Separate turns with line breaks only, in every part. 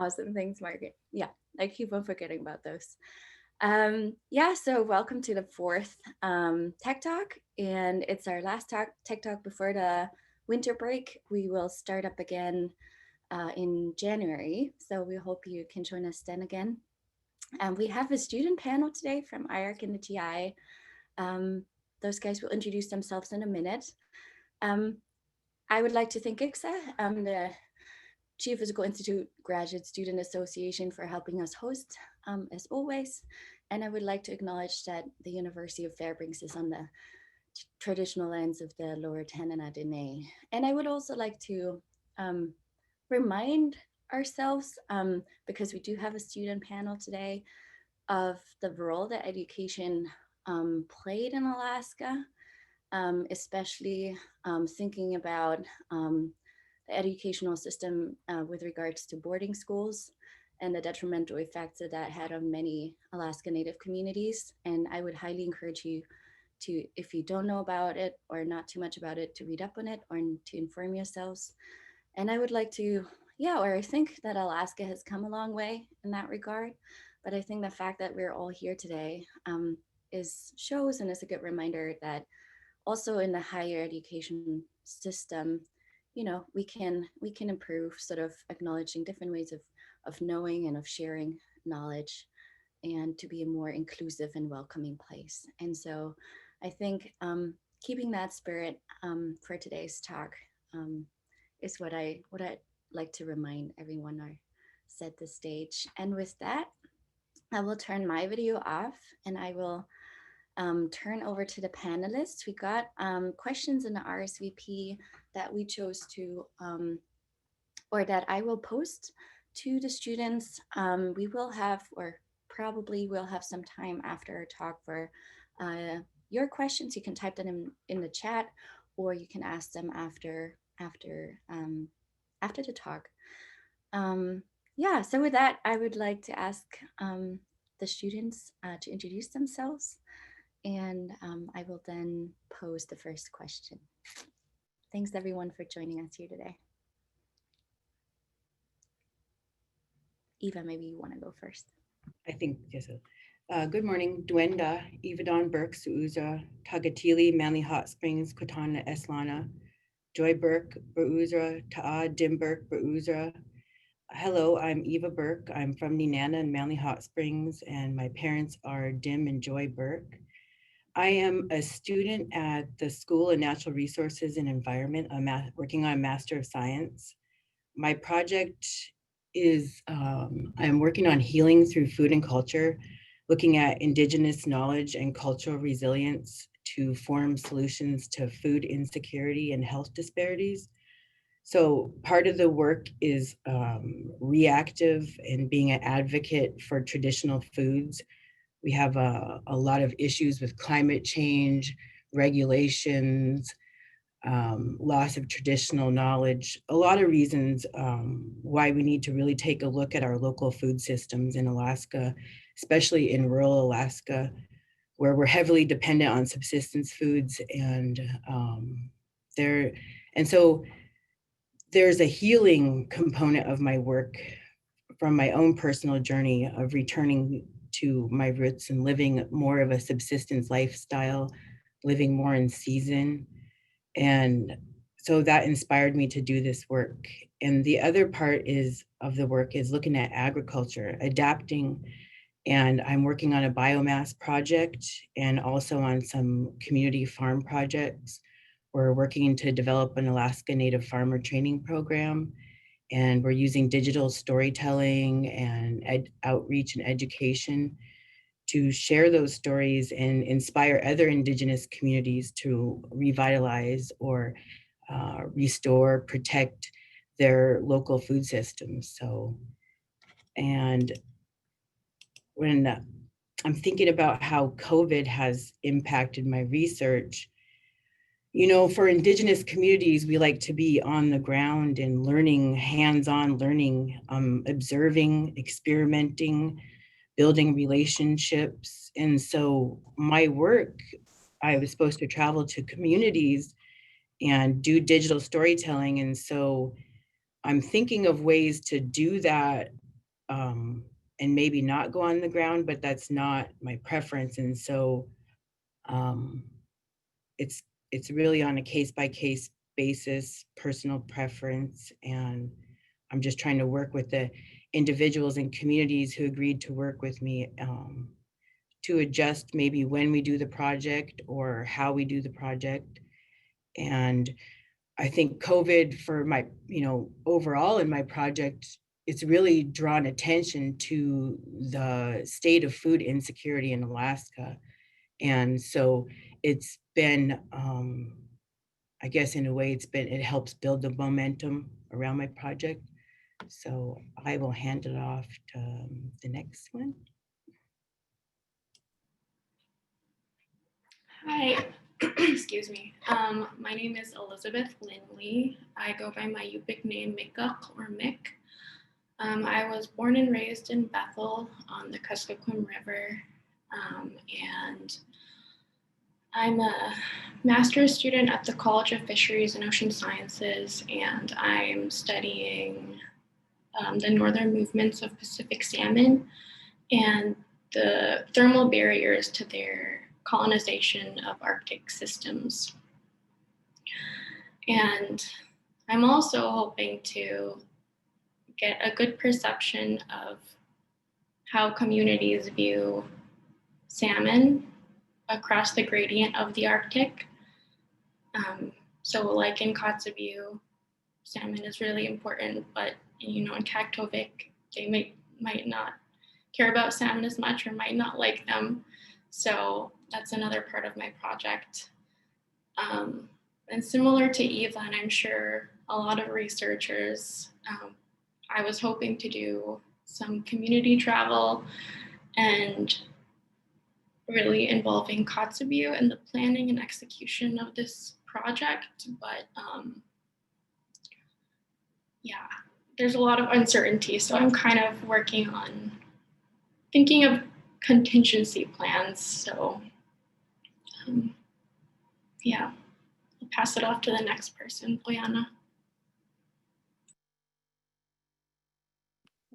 Awesome. Thanks, Margaret. Yeah, I keep on forgetting about those. So welcome to the fourth Tech Talk, and it's our last Tech Talk before the winter break. We will start up again in January, so we hope you can join us then again. We have a student panel today from IARC and the TI. Those guys will introduce themselves in a minute. I would like to thank GIGSA, the Geophysical Institute Graduate Student Association, for helping us host, as always. And I would like to acknowledge that the University of Fairbanks is on the traditional lands of the Lower Tanana Dene. And I would also like to remind ourselves, because we do have a student panel today, of the role that education played in Alaska, especially thinking about the educational system with regards to boarding schools and the detrimental effects that that had on many Alaska Native communities. And I would highly encourage you to, if you don't know about it or not too much about it, to read up on it or to inform yourselves. And I would like to, I think that Alaska has come a long way in that regard. But I think the fact that we're all here today shows and is a good reminder that also in the higher education system, we can improve, sort of acknowledging different ways of knowing and of sharing knowledge, and to be a more inclusive and welcoming place. And so I think keeping that spirit for today's talk is what I'd like to remind everyone or set the stage. And with that, I will turn my video off and I will turn over to the panelists. We got questions in the RSVP that we chose to, or that I will post to the students. We will have, or probably will have, some time after our talk for your questions. You can type them in the chat, or you can ask them after the talk. So with that, I would like to ask the students to introduce themselves, and I will then pose the first question. Thanks everyone for joining us here today. Eva, maybe you want to go first.
I think yes. Good morning, Duenda, Ivadon Burk, Suuza, Tagatili, Manly Hot Springs, Quatana, Eslana, Joy Burk, Bruuzra, Ta'a, Dim Burk, Bruuzra. Hello, I'm Eva Burk. I'm from Nenana and Manly Hot Springs, and my parents are Dim and Joy Burk. I am a student at the School of Natural Resources and Environment. I'm working on a Master of Science. My project is I'm working on healing through food and culture, looking at Indigenous knowledge and cultural resilience to form solutions to food insecurity and health disparities. So part of the work is reactive and being an advocate for traditional foods. We have a lot of issues with climate change, regulations, loss of traditional knowledge, a lot of reasons why we need to really take a look at our local food systems in Alaska, especially in rural Alaska, where we're heavily dependent on subsistence foods. And so there's a healing component of my work from my own personal journey of returning to my roots and living more of a subsistence lifestyle, living more in season. And so that inspired me to do this work. And the other part of the work is looking at agriculture, adapting. And I'm working on a biomass project and also on some community farm projects. We're working to develop an Alaska Native Farmer training program. And we're using digital storytelling and outreach and education to share those stories and inspire other Indigenous communities to revitalize or restore, protect their local food systems. So, and when I'm thinking about how COVID has impacted my research, for Indigenous communities, we like to be on the ground and learning, hands-on learning, observing, experimenting, building relationships. And so my work, I was supposed to travel to communities and do digital storytelling. And so I'm thinking of ways to do that and maybe not go on the ground, but that's not my preference. And so um, it's really on a case-by-case basis, personal preference. And I'm just trying to work with the individuals and communities who agreed to work with me to adjust maybe when we do the project or how we do the project. And I think COVID for my, overall in my project, it's really drawn attention to the state of food insecurity in Alaska. And so it's been, I guess in a way it helps build the momentum around my project. So I will hand it off to the next one.
Hi, excuse me. My name is Elizabeth Lindley. I go by my Yupik name Mik'aq or Mick. I was born and raised in Bethel on the Kuskokwim River, and I'm a master's student at the College of Fisheries and Ocean Sciences, and I'm studying the northern movements of Pacific salmon and the thermal barriers to their colonization of Arctic systems. And I'm also hoping to get a good perception of how communities view salmon across the gradient of the Arctic. So like in Kotzebue, salmon is really important, but in Kaktovik, they might not care about salmon as much or might not like them. So that's another part of my project. And similar to Eva, and I'm sure a lot of researchers, I was hoping to do some community travel and really involving Kotzebue in the planning and execution of this project. But yeah, there's a lot of uncertainty. So I'm kind of working on thinking of contingency plans. So yeah, I'll pass it off to the next person, Boyana.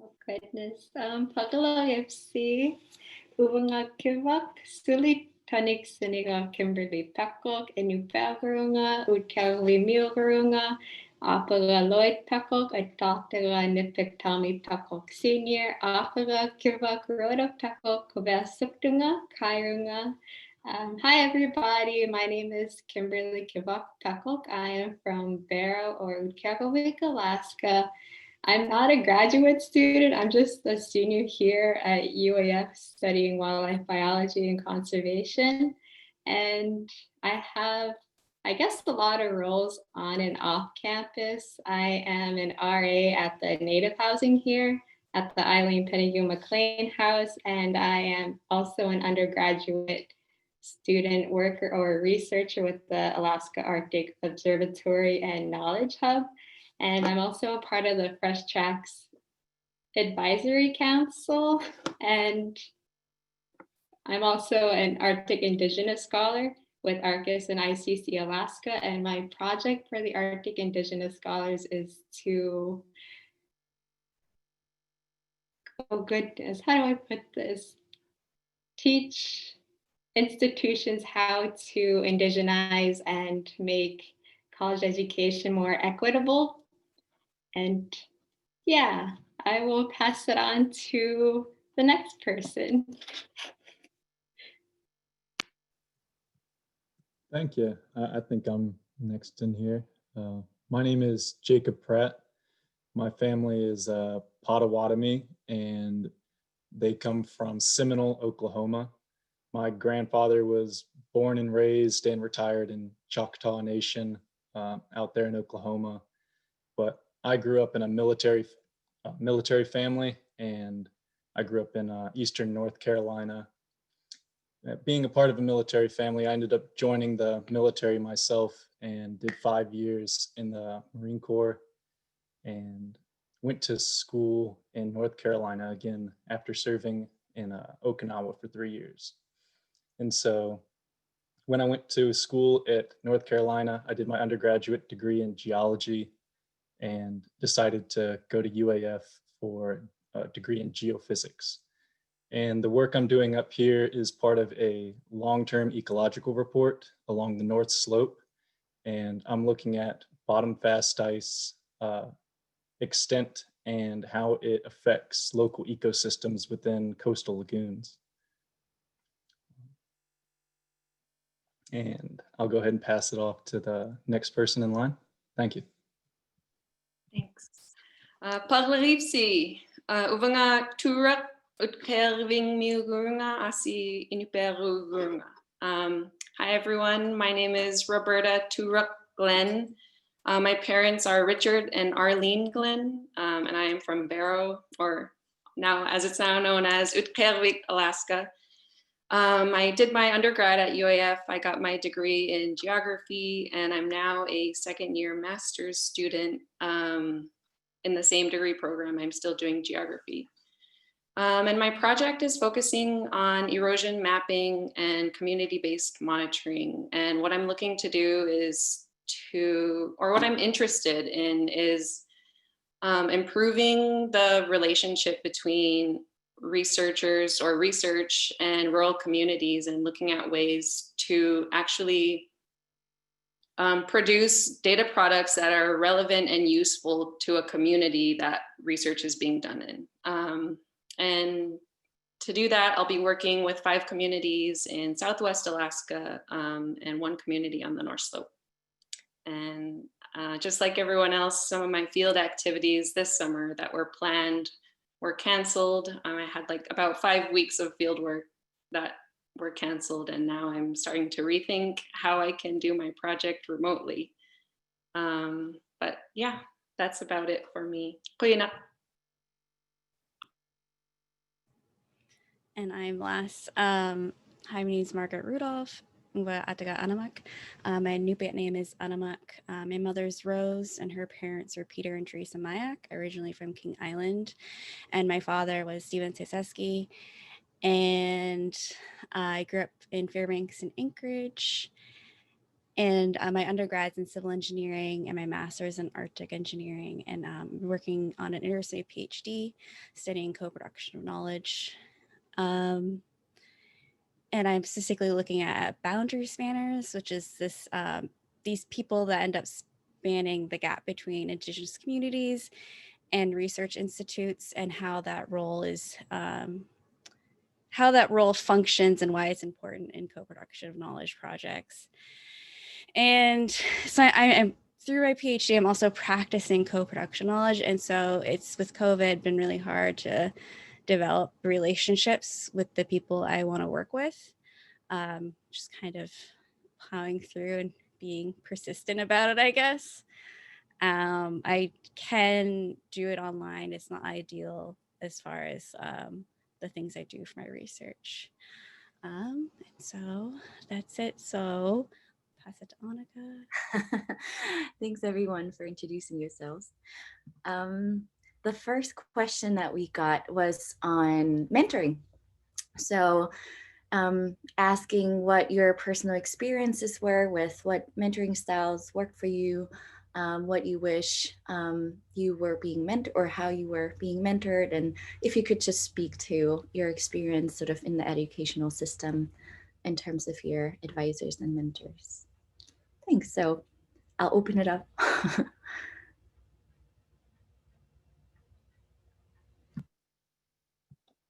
Oh goodness. Pagalo FC, Ubanga Kivvaq, Sulit Tanik Siniga Kimberly Pikok, Enupagarunga, Utkavli Milgarunga, Apaga Lloyd Pikok, Adoptaga Nipik Tommy Pikok Senior, Apaga Kivvaq Roda Pikok, Kovasuptunga, Kairunga. Hi everybody, my name is Kimberly Kivvaq Pikok. I am from Barrow or Utkavik, Alaska. I'm not a graduate student. I'm just a senior here at UAF studying wildlife biology and conservation. And I have, I guess, a lot of roles on and off campus. I am an RA at the Native housing here at the Eileen Pettigrew McLean House. And I am also an undergraduate student worker or researcher with the Alaska Arctic Observatory and Knowledge Hub. And I'm also a part of the Fresh Tracks Advisory Council. And I'm also an Arctic Indigenous Scholar with ARCIS and ICC Alaska. And my project for the Arctic Indigenous Scholars is to, oh goodness, how do I put this? Teach institutions how to indigenize and make college education more equitable. And yeah, I will pass it on to the next person.
Thank you. I think I'm next in here. My name is Jacob Pratt. My family is Potawatomi, and they come from Seminole, Oklahoma. My grandfather was born and raised and retired in Choctaw Nation out there in Oklahoma. But I grew up in a military family, and I grew up in Eastern North Carolina. Being a part of a military family, I ended up joining the military myself and did 5 years in the Marine Corps and went to school in North Carolina again after serving in Okinawa for 3 years. And so when I went to school at North Carolina, I did my undergraduate degree in geology and decided to go to UAF for degree in geophysics. And the work I'm doing up here is part of a long-term ecological report along the North Slope. And I'm looking at bottom fast ice extent and how it affects local ecosystems within coastal lagoons. And I'll go ahead and pass it off to the next person in line. Thank you.
Thanks. Paglaripsi, uvanga Tuurraq utkerving miugurunga asi inuperugurunga. Hi everyone, my name is Roberta Tuurraq Glenn. My parents are Richard and Arlene Glenn, and I am from Barrow, or now as it's now known as Utqiagvik, Alaska. I did my undergrad at UAF. I got my degree in geography, and I'm now a second-year master's student in the same degree program. I'm still doing geography. And my project is focusing on erosion mapping and community-based monitoring. And what I'm looking to do is what I'm interested in is improving the relationship between researchers or research and rural communities, and looking at ways to actually produce data products that are relevant and useful to a community that research is being done in. And to do that, I'll be working with 5 communities in Southwest Alaska and 1 community on the North Slope. And just like everyone else, some of my field activities this summer that were planned were canceled. I had like about 5 weeks of field work that were canceled, and now I'm starting to rethink how I can do my project remotely. But yeah, that's about it for me. Kuina.
And I'm last. Hi, my name is Margaret Rudolf. Anamaq. My Nupit name is Anamaq. My mother's Rose, and her parents are Peter and Teresa Mik'aq, originally from King Island. And my father was Stephen Seseski. And I grew up in Fairbanks and Anchorage. And my undergrad's in civil engineering and my master's in Arctic engineering, and working on an interstate PhD studying co-production of knowledge. And I'm specifically looking at boundary spanners, which is this these people that end up spanning the gap between Indigenous communities and research institutes, and how that role is how that role functions and why it's important in co-production of knowledge projects. And so I'm through my PhD, I'm also practicing co-production knowledge, and so it's with COVID been really hard to develop relationships with the people I want to work with. Just kind of plowing through and being persistent about it, I guess. I can do it online. It's not ideal as far as the things I do for my research. And so that's it. So pass it to Annika.
Thanks everyone for introducing yourselves. The first question that we got was on mentoring. So asking what your personal experiences were with what mentoring styles work for you, what you wish you were being mentored, or how you were being mentored, and if you could just speak to your experience sort of in the educational system in terms of your advisors and mentors. Thanks. So I'll open it up.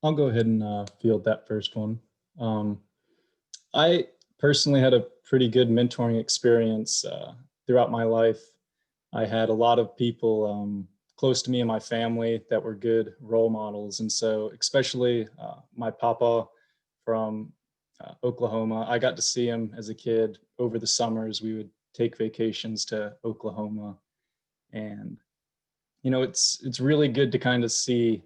I'll go ahead and field that first one. I personally had a pretty good mentoring experience throughout my life. I had a lot of people close to me and my family that were good role models. And so especially my papa from Oklahoma, I got to see him as a kid over the summers. We would take vacations to Oklahoma. And, you know, it's really good to kind of see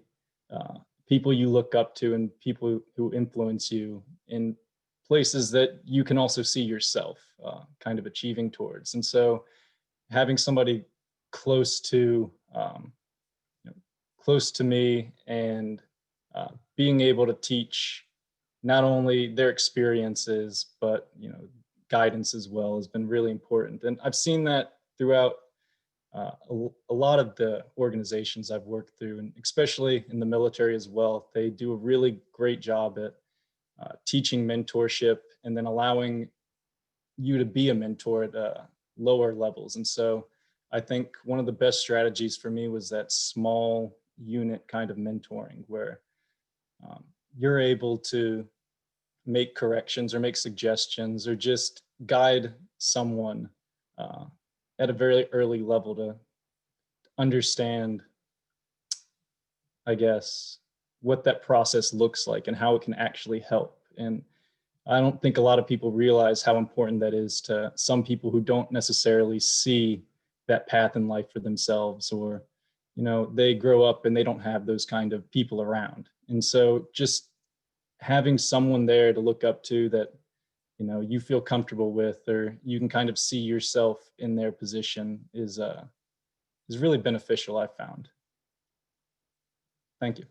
people you look up to and people who influence you in places that you can also see yourself kind of achieving towards. And so having somebody close to me and being able to teach not only their experiences, but guidance as well has been really important. And I've seen that throughout a lot of the organizations I've worked through, and especially in the military as well, they do a really great job at teaching mentorship and then allowing you to be a mentor at lower levels. And so I think one of the best strategies for me was that small unit kind of mentoring where you're able to make corrections or make suggestions or just guide someone at a very early level to understand, I guess, what that process looks like and how it can actually help. And I don't think a lot of people realize how important that is to some people who don't necessarily see that path in life for themselves, or, you know, they grow up and they don't have those kind of people around. And so just having someone there to look up to that, you know, you feel comfortable with, or you can kind of see yourself in their position is really beneficial, I've found. Thank you.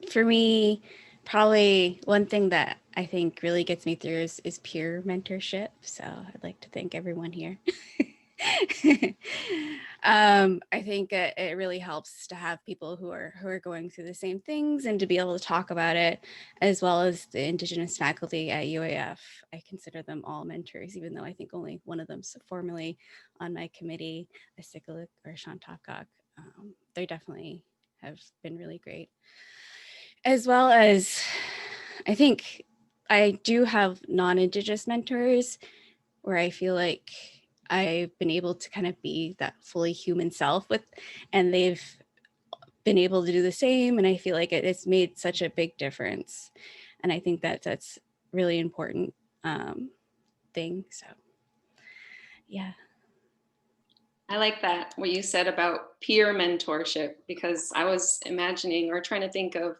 For me, probably one thing that I think really gets me through is peer mentorship. So I'd like to thank everyone here. I think it really helps to have people who are going through the same things and to be able to talk about it, as well as the Indigenous faculty at UAF. I consider them all mentors, even though I think only one of them's formally on my committee, Ecological or Shantakak. They definitely have been really great. As well as, I think I do have non-Indigenous mentors where I feel like I've been able to kind of be that fully human self with, and they've been able to do the same. And I feel like it's made such a big difference. And I think that that's really important thing. So yeah.
I like that, what you said about peer mentorship, because I was imagining or trying to think of,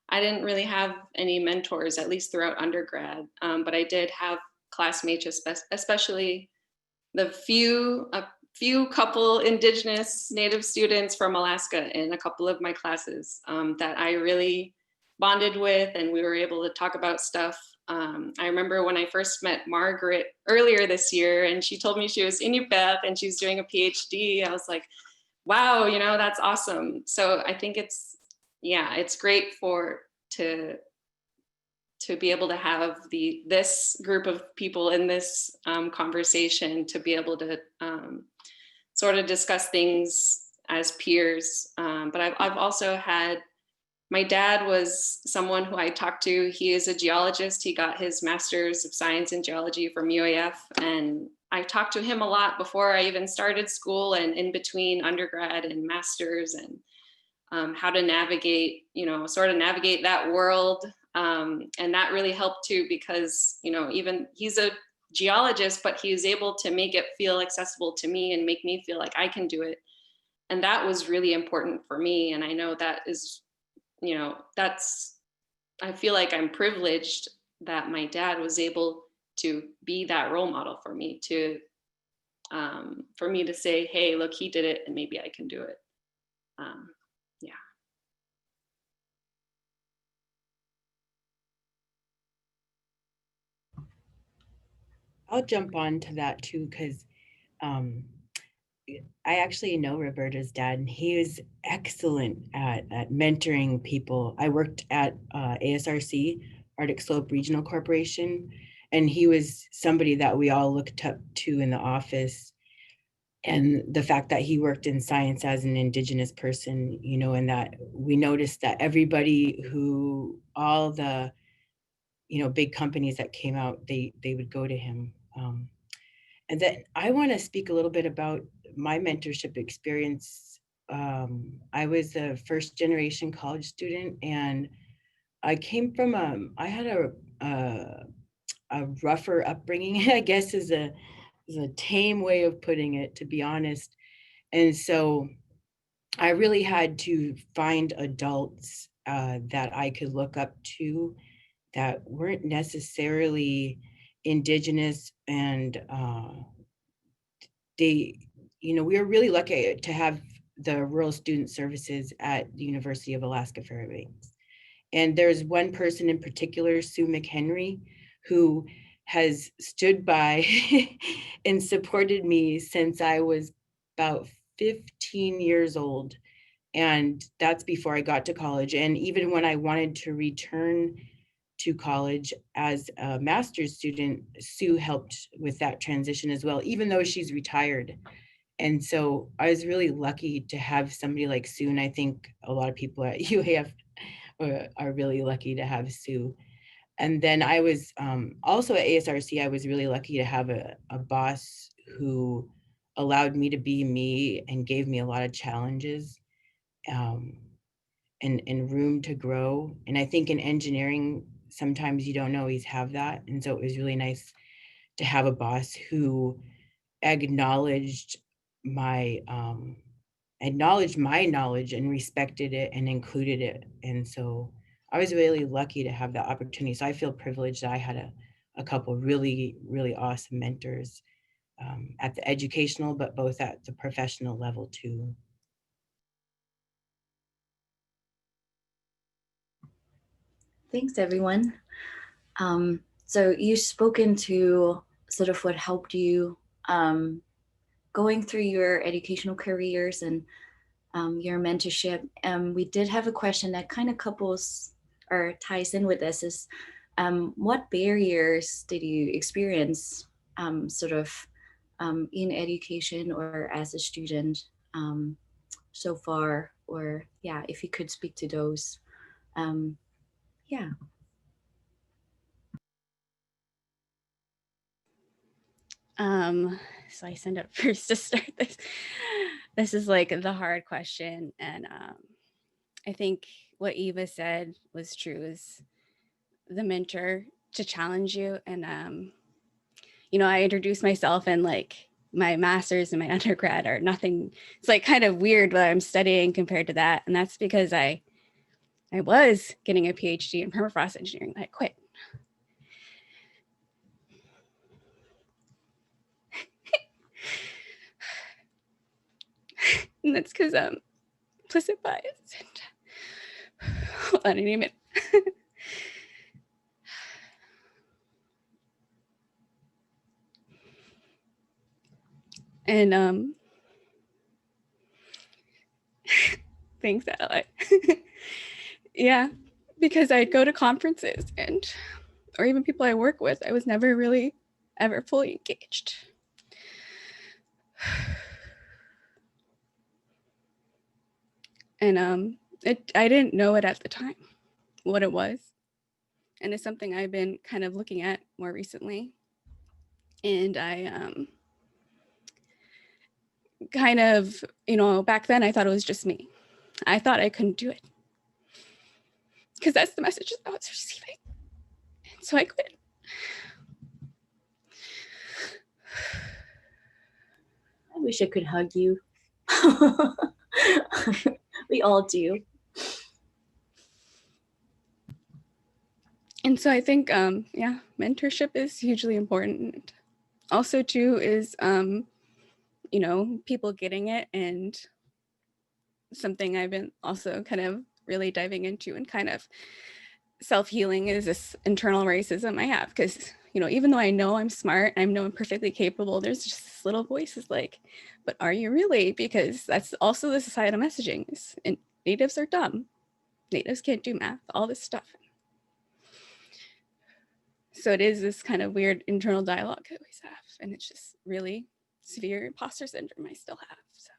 I didn't really have any mentors, at least throughout undergrad, but I did have classmates, especially the few couple Indigenous Native students from Alaska in a couple of my classes that I really bonded with, and we were able to talk about stuff. I remember when I first met Margaret earlier this year, and she told me she was Inupiaq and she's doing a PhD. I was like, wow, you know, that's awesome. So I think it's great to be able to have this group of people in this conversation, to be able to sort of discuss things as peers. But I've also had, my dad was someone who I talked to. He is a geologist. He got his master's of science in geology from UAF. And I talked to him a lot before I even started school and in between undergrad and master's, and how to navigate, sort of navigate that world. And that really helped too, because, even he's a geologist, but he was able to make it feel accessible to me and make me feel like I can do it. And that was really important for me. And I know that is, I feel like I'm privileged that my dad was able to be that role model for me to say, hey, look, he did it and maybe I can do it. Yeah.
I'll jump on to that too, because I actually know Roberta's dad, and he is excellent at mentoring people. I worked at ASRC, Arctic Slope Regional Corporation, and he was somebody that we all looked up to in the office. And the fact that he worked in science as an Indigenous person, and that we noticed that everybody all the, big companies that came out, they would go to him. And then I want to speak a little bit about my mentorship experience. I was a first generation college student, and I came from I had a rougher upbringing, I guess is a tame way of putting it, to be honest. And so I really had to find adults that I could look up to that weren't necessarily Indigenous, and we were really lucky to have the Rural Student Services at the University of Alaska Fairbanks. And there's one person in particular, Sue McHenry, who has stood by and supported me since I was about 15 years old. And that's before I got to college. And even when I wanted to return to college as a master's student, Sue helped with that transition as well, even though she's retired. And so I was really lucky to have somebody like Sue. And I think a lot of people at UAF are really lucky to have Sue. And then I was also at ASRC, I was really lucky to have a boss who allowed me to be me and gave me a lot of challenges and room to grow. And I think in engineering, sometimes you don't always have that. And so it was really nice to have a boss who acknowledged my knowledge and respected it and included it. And so I was really lucky to have that opportunity. So I feel privileged that I had a couple really, really awesome mentors at the educational, but both at the professional level too.
Thanks, everyone. So you've spoken to sort of what helped you going through your educational careers and your mentorship. We did have a question that kind of couples or ties in with this is, what barriers did you experience sort of in education or as a student so far? Or yeah, if you could speak to those. Yeah.
So I signed up first to start this. This is like the hard question. And I think what Eva said was true, is the mentor to challenge you. And, you know, I introduced myself and like my master's and my undergrad are nothing. It's like kind of weird what I'm studying compared to that. And that's because I was getting a PhD in permafrost engineering that I quit. And that's because implicit bias. And hold on, I need a minute. And thanks, Ally. Yeah, because I'd go to conferences and, or even people I work with, I was never really ever fully engaged. And I didn't know it at the time, what it was. And it's something I've been kind of looking at more recently. And I kind of, you know, back then I thought it was just me. I thought I couldn't do it because that's the messages I was receiving. And so I quit.
I wish I could hug you. We all do.
And so I think, yeah, mentorship is hugely important. Also, too, is, you know, people getting it, and something I've been also kind of really diving into and kind of self-healing is this internal racism I have. Because, you know, even though I know I'm smart, I know I'm perfectly capable, there's just this little voice is like, but are you really? Because that's also the societal messaging. And natives are dumb. Natives can't do math, all this stuff. So it is this kind of weird internal dialogue I always have. And it's just really severe imposter syndrome I still have. So.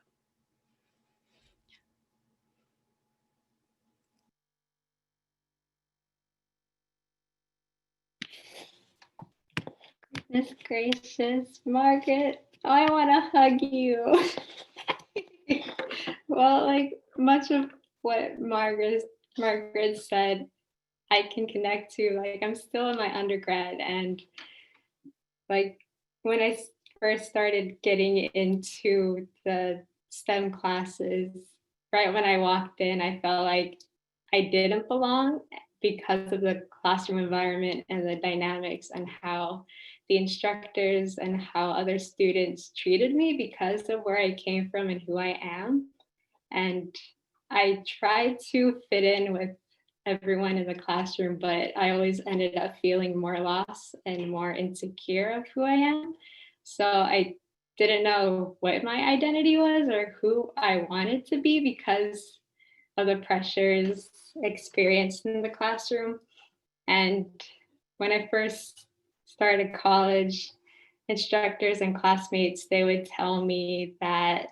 Goodness gracious, Margaret, I want to hug you. Well, like much of what Margaret said, I can connect to. Like I'm still in my undergrad, and like when I first started getting into the STEM classes, right when I walked in, I felt like I didn't belong because of the classroom environment and the dynamics and how the instructors and how other students treated me because of where I came from and who I am. And I tried to fit in with everyone in the classroom, but I always ended up feeling more lost and more insecure of who I am. So I didn't know what my identity was or who I wanted to be because of the pressures experienced in the classroom. And when I first started college, instructors and classmates, they would tell me that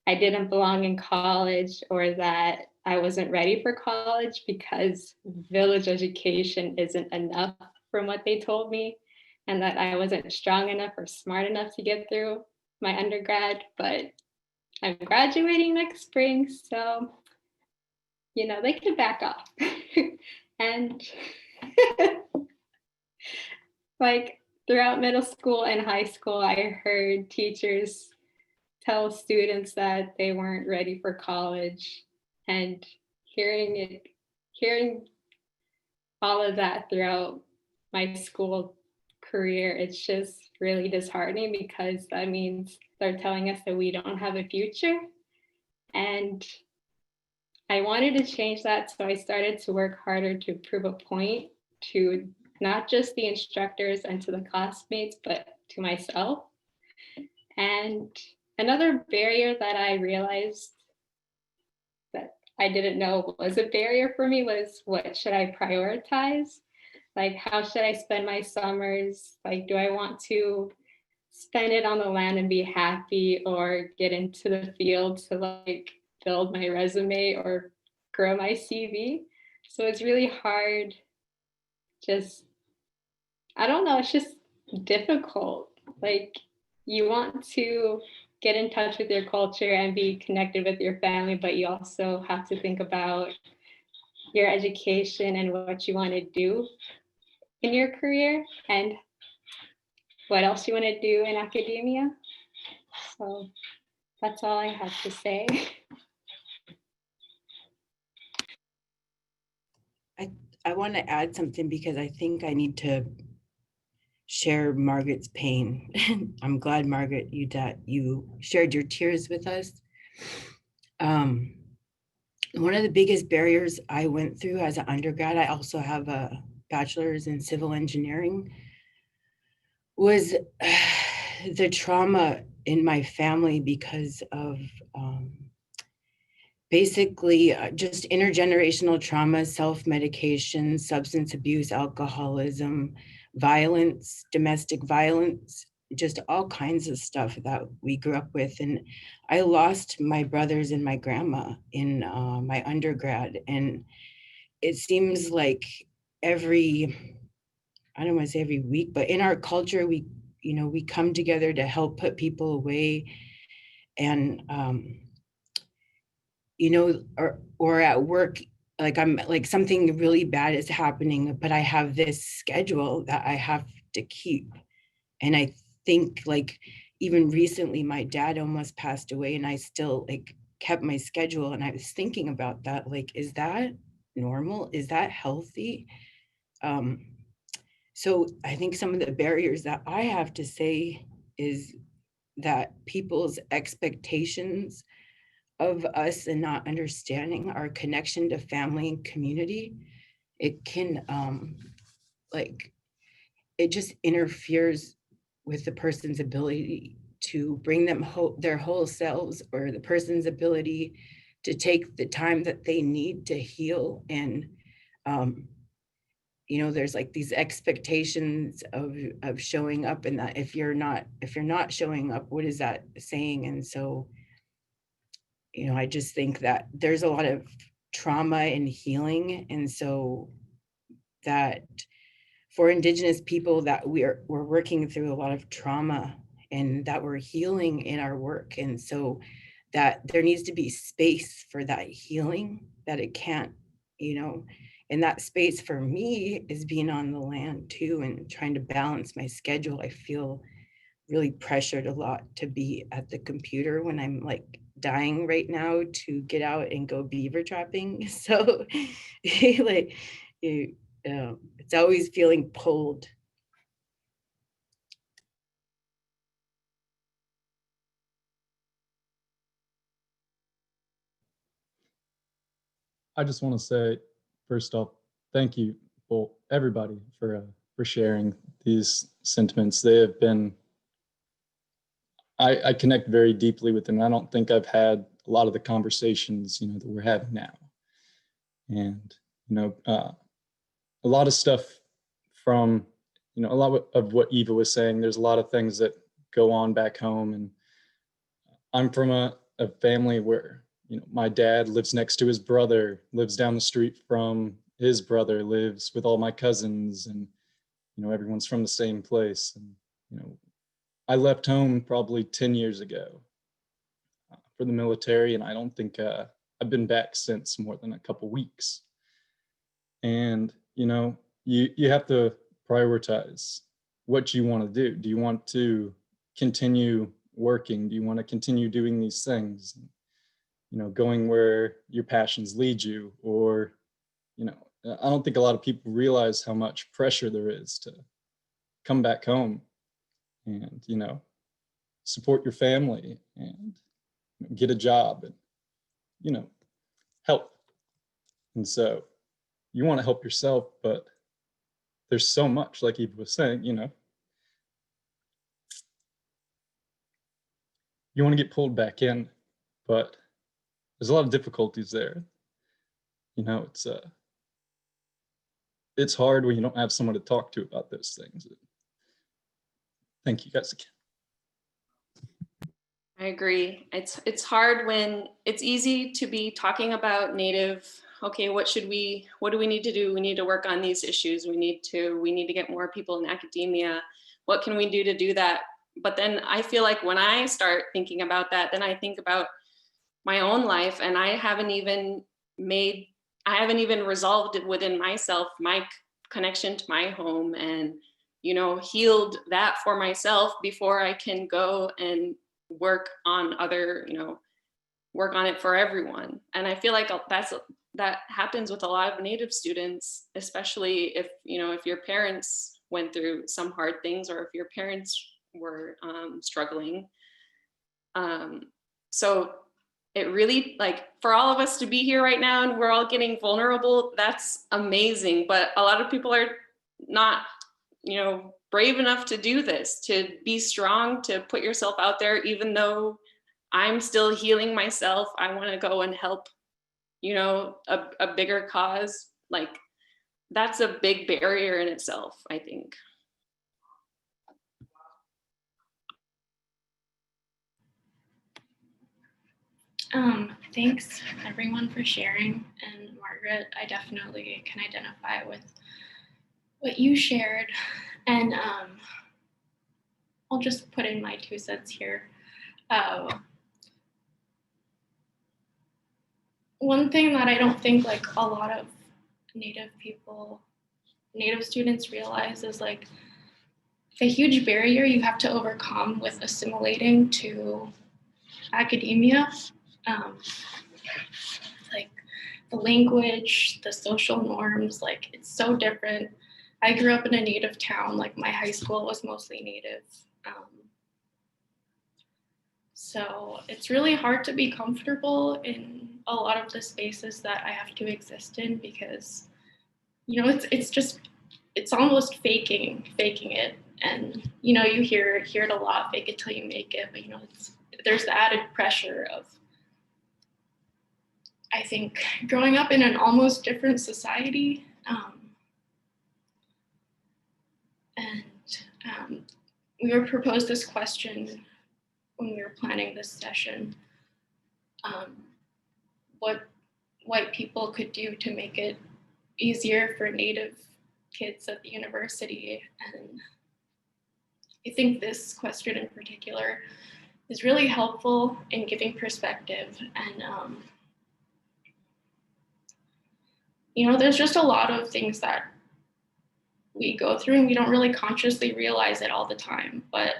I didn't belong in college or that I wasn't ready for college because village education isn't enough from what they told me, and that I wasn't strong enough or smart enough to get through my undergrad. But I'm graduating next spring, so they could back off. And like throughout middle school and high school, I heard teachers tell students that they weren't ready for college, and hearing all of that throughout my school career, it's just really disheartening because that means they're telling us that we don't have a future. And I wanted to change that, so I started to work harder to prove a point to not just the instructors and to the classmates, but to myself. And another barrier that I realized that I didn't know was a barrier for me was, what should I prioritize? Like, how should I spend my summers? Like, do I want to spend it on the land and be happy, or get into the field to like build my resume or grow my CV? So it's really hard. I don't know, it's just difficult. Like, you want to get in touch with your culture and be connected with your family, but you also have to think about your education and what you want to do in your career and what else you want to do in academia. So that's all I have to say.
I want to add something because I think I need to share Margaret's pain. I'm glad, Margaret, you shared your tears with us. One of the biggest barriers I went through as an undergrad, I also have a bachelor's in civil engineering, was the trauma in my family because of basically just intergenerational trauma, self-medication, substance abuse, alcoholism, violence, domestic violence, just all kinds of stuff that we grew up with. And I lost my brothers and my grandma in my undergrad. And it seems like I don't want to say every week, but in our culture, we come together to help put people away. And or at work, like I'm like something really bad is happening, but I have this schedule that I have to keep. And I think like even recently my dad almost passed away and I still like kept my schedule. And I was thinking about that, like, is that normal? Is that healthy? So I think some of the barriers that I have to say is that people's expectations of us and not understanding our connection to family and community, it can it just interferes with the person's ability to bring them their whole selves, or the person's ability to take the time that they need to heal. And there's like these expectations of showing up, and that if you're not showing up, what is that saying? And so I just think that there's a lot of trauma and healing. And so that for Indigenous people, that we're working through a lot of trauma and that we're healing in our work. And so that there needs to be space for that healing, that it can't, and that space for me is being on the land too, and trying to balance my schedule. I feel really pressured a lot to be at the computer when I'm like dying right now to get out and go beaver trapping. So like it's always feeling pulled.
I just want to say first off, thank you, well, everybody for sharing these sentiments. They have been, I connect very deeply with them. I don't think I've had a lot of the conversations, that we're having now. And, a lot of stuff from, a lot of what Eva was saying, there's a lot of things that go on back home. And I'm from a family where, my dad lives next to his brother, lives down the street from his brother, lives with all my cousins, and, everyone's from the same place. And, I left home probably 10 years ago for the military, and I don't think I've been back since more than a couple weeks. And, you have to prioritize what you want to do. Do you want to continue working? Do you want to continue doing these things? Going where your passions lead you, or, I don't think a lot of people realize how much pressure there is to come back home and, support your family and get a job and, help. And so you want to help yourself, but there's so much, like Eva was saying, you want to get pulled back in, but there's a lot of difficulties there. It's hard when you don't have someone to talk to about those things. Thank you guys again.
I agree. It's hard when it's easy to be talking about Native. Okay, what do we need to do? We need to work on these issues. We need to get more people in academia. What can we do to do that? But then I feel like when I start thinking about that, then I think about my own life, and I haven't even resolved it within myself, my connection to my home, and, healed that for myself before I can go and work on work on it for everyone. And I feel like that happens with a lot of Native students, especially if your parents went through some hard things, or if your parents were struggling. So it really, for all of us to be here right now and we're all getting vulnerable, that's amazing. But a lot of people are not, brave enough to do this, to be strong, to put yourself out there. Even though I'm still healing myself, I want to go and help, a bigger cause. That's a big barrier in itself, I think.
Thanks everyone for sharing. And Margaret, I definitely can identify with what you shared. And I'll just put in my 2 cents here. One thing that I don't think a lot of Native students realize is the huge barrier you have to overcome with assimilating to academia. The language, the social norms, it's so different. I grew up in a Native town, my high school was mostly Native. So it's really hard to be comfortable in a lot of the spaces that I have to exist in, because, it's almost faking it. And, you hear it a lot, fake it till you make it, but, there's the added pressure of, I think, growing up in an almost different society. We were proposed this question when we were planning this session, what white people could do to make it easier for Native kids at the university. And I think this question in particular is really helpful in giving perspective. And there's just a lot of things that we go through and we don't really consciously realize it all the time. But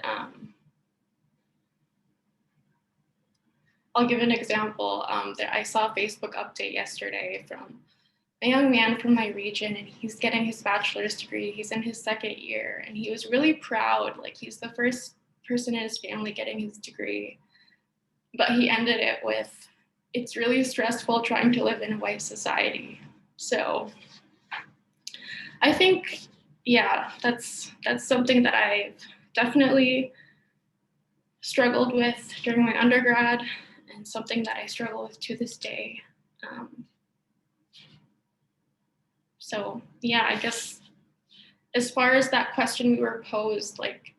I'll give an example. That I saw a Facebook update yesterday from a young man from my region, and he's getting his bachelor's degree. He's in his 2nd year, and he was really proud. He's the first person in his family getting his degree. But he ended it with, "It's really stressful trying to live in a white society." So I think, yeah, that's something that I've definitely struggled with during my undergrad, and something that I struggle with to this day. So yeah, I guess as far as that question we were posed, like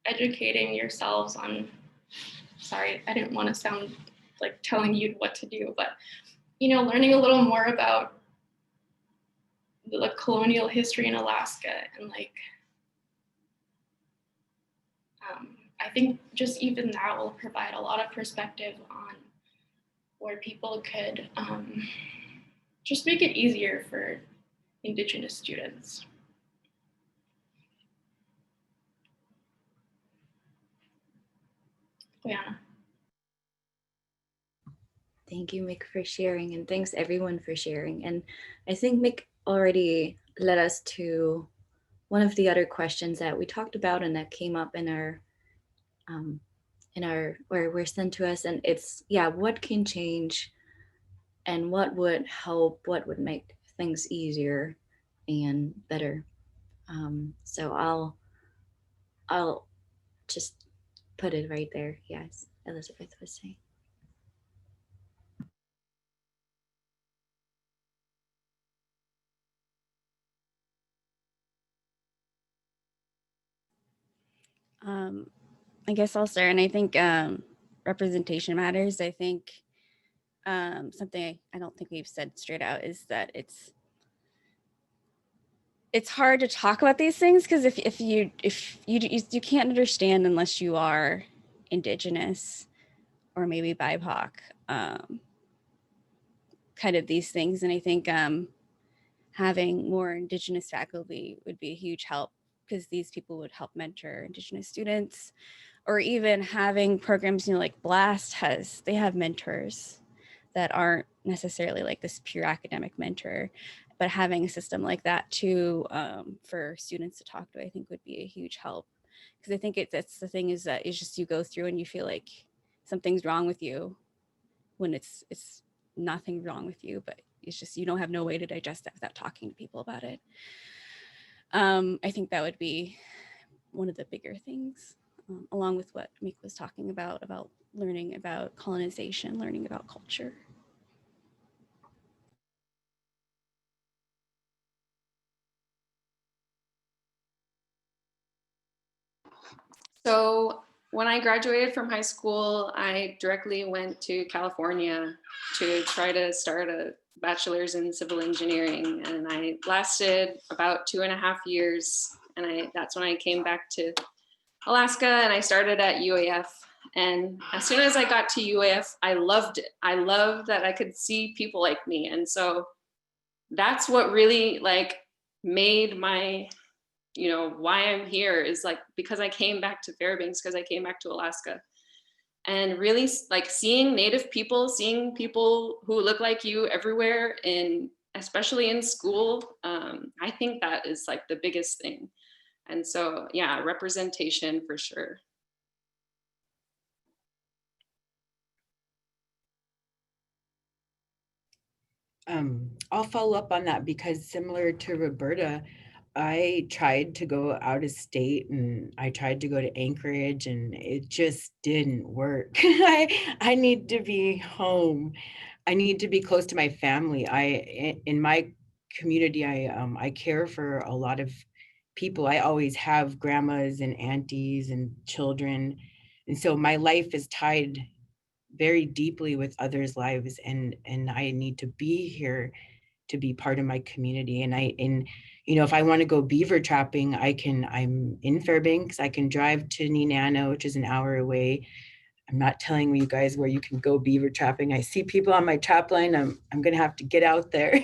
educating yourselves on, sorry, I didn't want to sound like telling you what to do, but learning a little more about the colonial history in Alaska, and I think just even that will provide a lot of perspective on where people could just make it easier for Indigenous students. Yeah.
Thank you, Mick, for sharing, and thanks everyone for sharing. And I think Mick already led us to one of the other questions that we talked about and that came up in our where were sent to us, and it's, yeah, what can change and what would help, what would make things easier and better. So I'll just put it right there. Yes, Elizabeth was saying.
I guess I'll start, and I think representation matters. I think something I don't think we've said straight out is that it's hard to talk about these things, because if you can't understand unless you are Indigenous or maybe BIPOC, kind of these things. And I think having more Indigenous faculty would be a huge help, because these people would help mentor Indigenous students, or even having programs, like BLAST they have mentors that aren't necessarily like this pure academic mentor, but having a system like that too, for students to talk to, I think would be a huge help. Because I think that's the thing, is that it's just, you go through and you feel like something's wrong with you, when it's nothing wrong with you, but it's just, you don't have no way to digest that without talking to people about it. I think that would be one of the bigger things, along with what Mick was talking about learning about colonization, learning about culture.
So when I graduated from high school, I directly went to California to try to start a bachelor's in civil engineering. And I lasted about 2.5 years. And that's when I came back to Alaska, and I started at UAF. And as soon as I got to UAF, I loved it. I loved that I could see people like me. And so that's what really made my, why I'm here, is because I came back to Fairbanks, because I came back to Alaska, and really seeing Native people, seeing people who look like you everywhere, and especially in school. I think that is the biggest thing. And so, yeah, representation for sure.
I'll follow up on that, because similar to Roberta, I tried to go out of state, and I tried to go to Anchorage, and it just didn't work. I need to be home. I need to be close to my family. In my community, I care for a lot of people. I always have grandmas and aunties and children. And so my life is tied very deeply with others' lives, and I need to be here to be part of my community. And if I want to go beaver trapping, I'm in Fairbanks. I can drive to Nenana, which is an hour away. I'm not telling you guys where you can go beaver trapping. I see people on my trap line. I'm gonna have to get out there.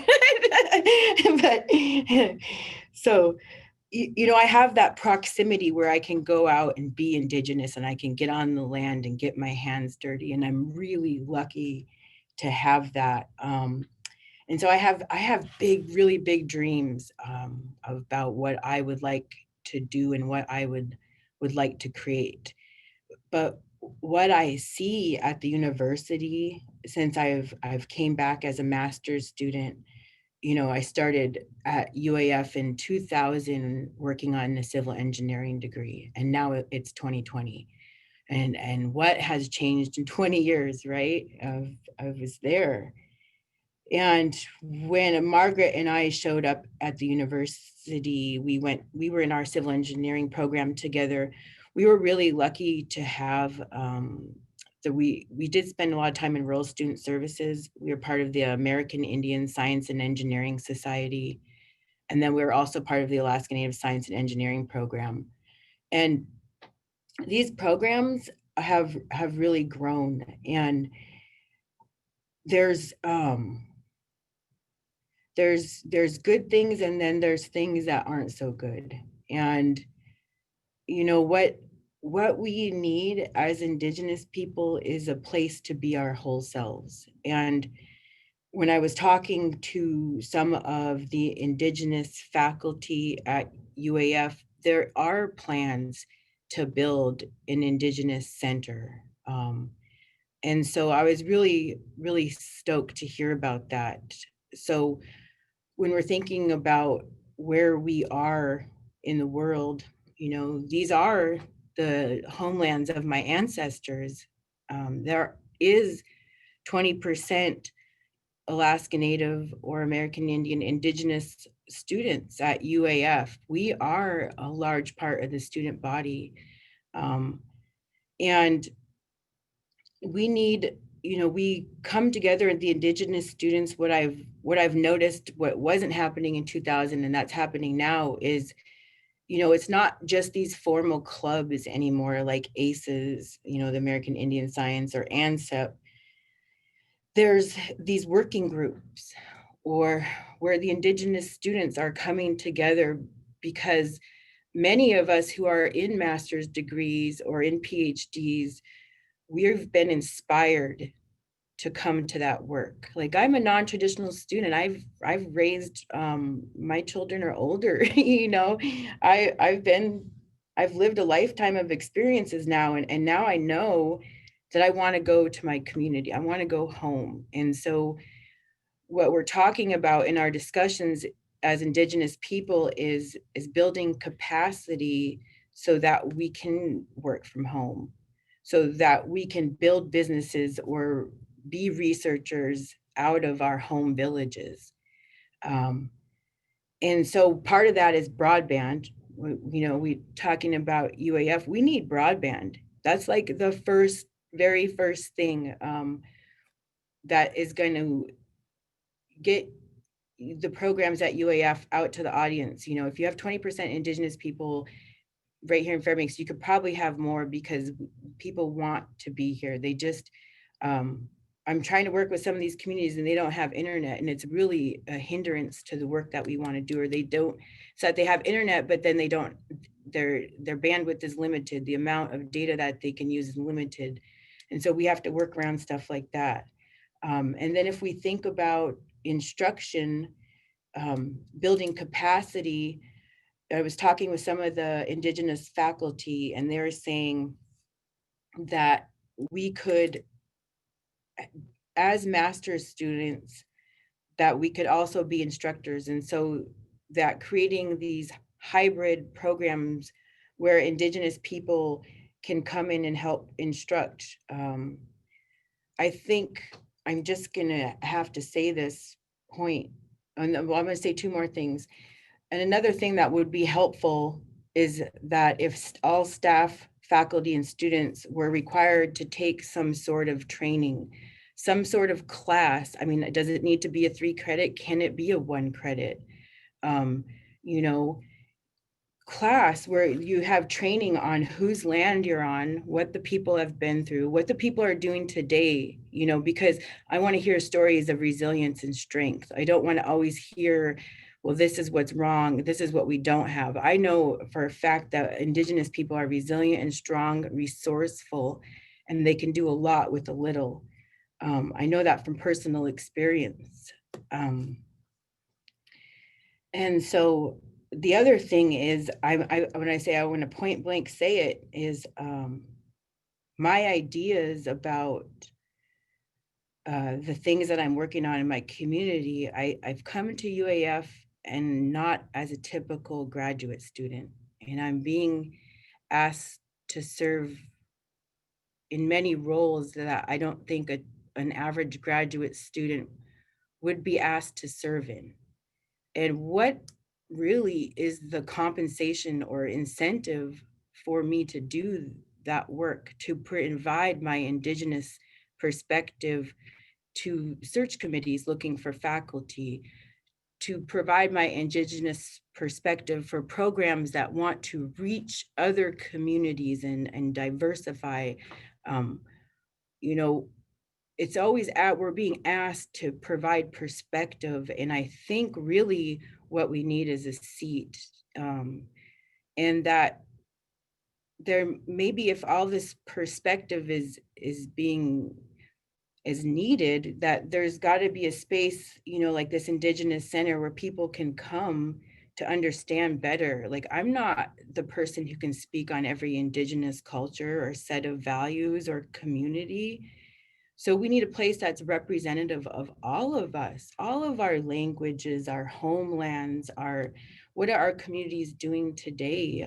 But so I have that proximity where I can go out and be Indigenous, and I can get on the land and get my hands dirty. And I'm really lucky to have that. And so I have really big dreams about what I would like to do and what I would like to create. But what I see at the university, since I've came back as a master's student, I started at UAF in 2000 working on a civil engineering degree, and now it's 2020. And what has changed in 20 years, right? I was there. And when Margaret and I showed up at the university, we were in our civil engineering program together. We were really lucky to have, we did spend a lot of time in rural student services. We were part of the American Indian Science and Engineering Society. And then we were also part of the Alaska Native Science and Engineering program. And these programs have really grown, and there's good things, and then there's things that aren't so good. And what we need as Indigenous people is a place to be our whole selves. And when I was talking to some of the Indigenous faculty at UAF, there are plans to build an Indigenous center. And so I was really, really stoked to hear about that. So when we're thinking about where we are in the world, these are the homelands of my ancestors. There is 20% Alaska Native or American Indian Indigenous students at UAF. We are a large part of the student body. And we need, we come together, the Indigenous students. What I've noticed, what wasn't happening in 2000 and that's happening now is, it's not just these formal clubs anymore, like ACES, the American Indian Science, or ANSEP. There's these working groups, or where the Indigenous students are coming together, because many of us who are in master's degrees or in PhDs, we've been inspired to come to that work. Like, I'm a non-traditional student. I've raised, my children are older, I've lived a lifetime of experiences now, and now I know that I want to go to my community. I want to go home. And so what we're talking about in our discussions as Indigenous people is building capacity so that we can work from home, so that we can build businesses or be researchers out of our home villages. And so part of that is broadband. We talking about UAF, we need broadband. That's like the very first thing that is going to get the programs at UAF out to the audience. If you have 20% Indigenous people right here in Fairbanks, you could probably have more, because people want to be here. They just, I'm trying to work with some of these communities and they don't have internet, and it's really a hindrance to the work that we want to do. Or they don't, so that they have internet, but then they don't, their bandwidth is limited. The amount of data that they can use is limited. And so we have to work around stuff like that. And then if we think about instruction, building capacity, I was talking with some of the Indigenous faculty, and they're saying that we could, as master's students, that we could also be instructors. And so that creating these hybrid programs where Indigenous people can come in and help instruct. I think I'm just gonna have to say this point, and I'm gonna say two more things. And another thing that would be helpful is that if all staff, faculty, and students were required to take some sort of training, some sort of class. I mean, does it need to be a 3 credit? Can it be a 1 credit? Class where you have training on whose land you're on, what the people have been through, what the people are doing today, because I want to hear stories of resilience and strength. I don't want to always hear, well, this is what's wrong, this is what we don't have. I know for a fact that Indigenous people are resilient and strong, resourceful, and they can do a lot with a little. I know that from personal experience. And so the other thing is, when I say I want to point blank say it, is my ideas about the things that I'm working on in my community, I've come to UAF and not as a typical graduate student. And I'm being asked to serve in many roles that I don't think an average graduate student would be asked to serve in. And what really is the compensation or incentive for me to do that work, to provide my Indigenous perspective to search committees looking for faculty, to provide my Indigenous perspective for programs that want to reach other communities and diversify. You know, it's always we're being asked to provide perspective, and I think really what we need is a seat, and that there maybe if all this perspective is needed, that there's got to be a space, you know, like this Indigenous center where people can come to understand better. Like, I'm not the person who can speak on every Indigenous culture or set of values or community. So we need a place that's representative of all of us, all of our languages, our homelands, what are our communities doing today?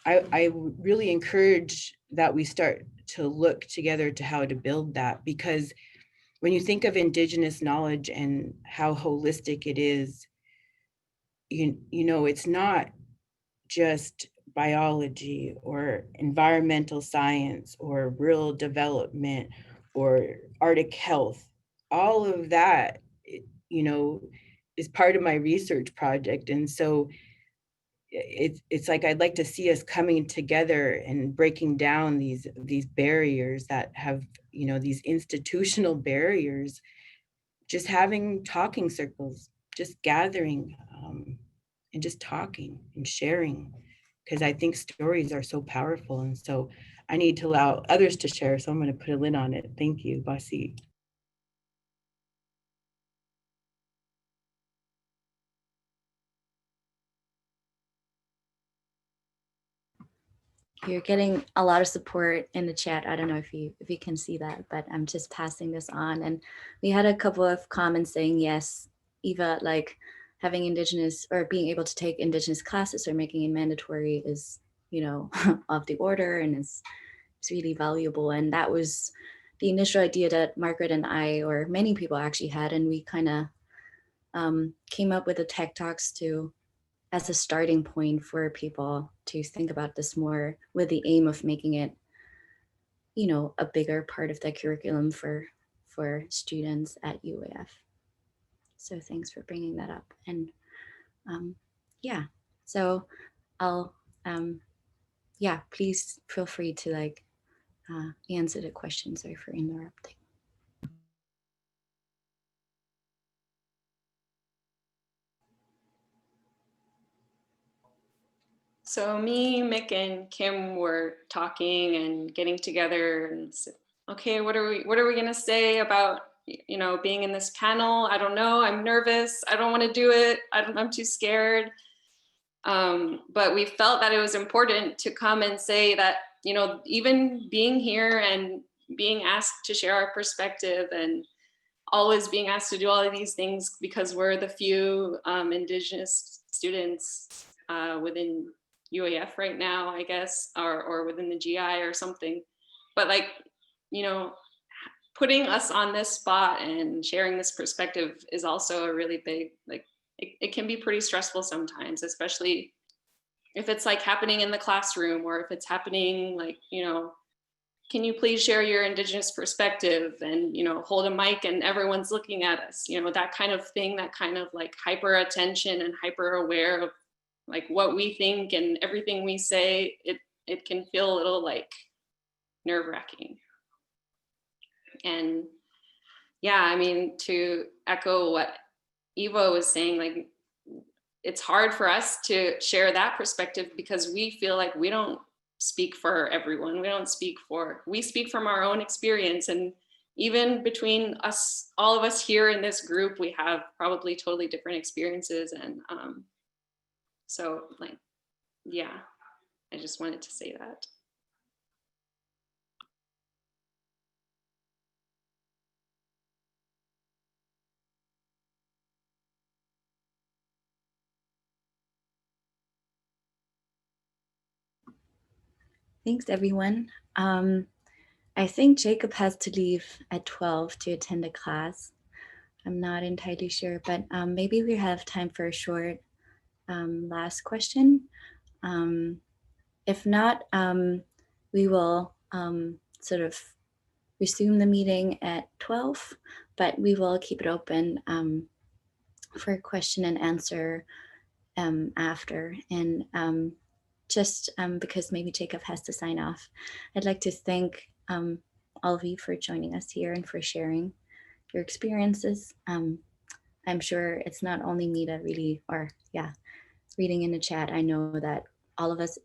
I really encourage that we start to look together to how to build that, because when you think of Indigenous knowledge and how holistic it is, you know, it's not just biology or environmental science or rural development or Arctic health. All of that, you know, is part of my research project. And so it's like I'd like to see us coming together and breaking down these barriers that have, you know, these institutional barriers, just having talking circles, just gathering, and just talking and sharing, because I think stories are so powerful. And so I need to allow others to share. So I'm going to put a lid on it. Thank you, Basi.
You're getting a lot of support in the chat. I don't know if you can see that, but I'm just passing this on. And we had a couple of comments saying, yes, Eva, like having Indigenous or being able to take Indigenous classes or making it mandatory is, you know, of the order, and it's really valuable. And that was the initial idea that Margaret and I, or many people actually had, and we kind of came up with the TEK Talks as a starting point for people to think about this more, with the aim of making it, you know, a bigger part of the curriculum for students at UAF. So thanks for bringing that up. And yeah, so I'll, yeah, please feel free to like answer the question. Sorry for interrupting.
So me, Mick, and Kim were talking and getting together and said, okay, what are we gonna say about, you know, being in this panel? I don't know, I'm nervous, I don't want to do it, I'm too scared. But we felt that it was important to come and say that, you know, even being here and being asked to share our perspective and always being asked to do all of these things because we're the few Indigenous students within UAF right now, I guess, or within the GI or something. But like, you know, putting us on this spot and sharing this perspective is also a really big, like, it can be pretty stressful sometimes, especially if it's like happening in the classroom, or if it's happening like, you know, can you please share your Indigenous perspective, and, you know, hold a mic and everyone's looking at us, you know, that kind of thing, that kind of like hyper attention and hyper aware of like what we think and everything we say, it can feel a little like nerve-wracking. And yeah, I mean, to echo what Eva was saying, like, it's hard for us to share that perspective because we feel like we don't speak for everyone. We speak from our own experience. And even between us, all of us here in this group, we have probably totally different experiences. And so like, yeah, I just wanted to say that.
Thanks, everyone. I think Jacob has to leave at 12 to attend a class. I'm not entirely sure, but maybe we have time for a short last question. If not, we will sort of resume the meeting at 12, but we will keep it open for question and answer after. And just because maybe Jacob has to sign off, I'd like to thank all of you for joining us here and for sharing your experiences. I'm sure it's not only me that really, or yeah, reading in the chat, I know that all of us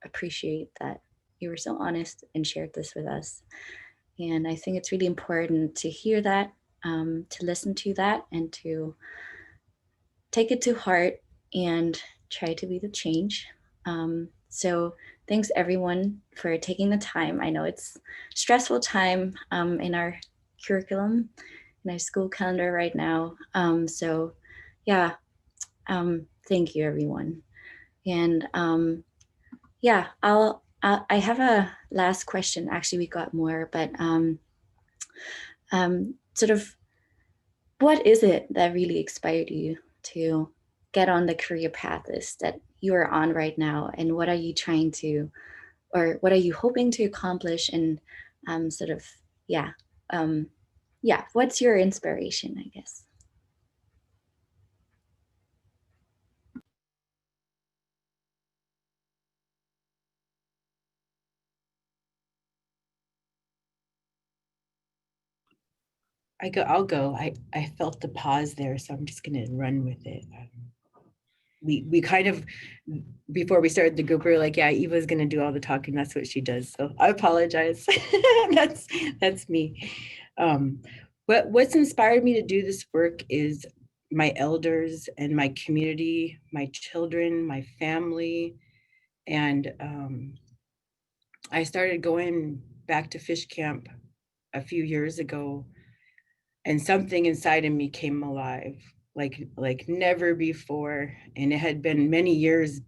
appreciate that you were so honest and shared this with us. And I think it's really important to hear that, to listen to that, and to take it to heart and try to be the change. So thanks everyone for taking the time. I know it's stressful time in our curriculum, in our school calendar right now. So yeah, thank you everyone. And yeah, I have a last question. Actually, we got more, but sort of, what is it that really inspired you to get on the career path is that you are on right now? And what are you trying to, or what are you hoping to accomplish? And sort of, yeah, what's your inspiration, I guess?
I'll go. I felt the pause there, so I'm just going to run with it. We kind of, before we started the group, we were like, yeah, Eva's going to do all the talking. That's what she does. So I apologize. that's me. What's inspired me to do this work is my elders and my community, my children, my family. And I started going back to fish camp a few years ago, and something inside of me came alive like never before. And it had been many years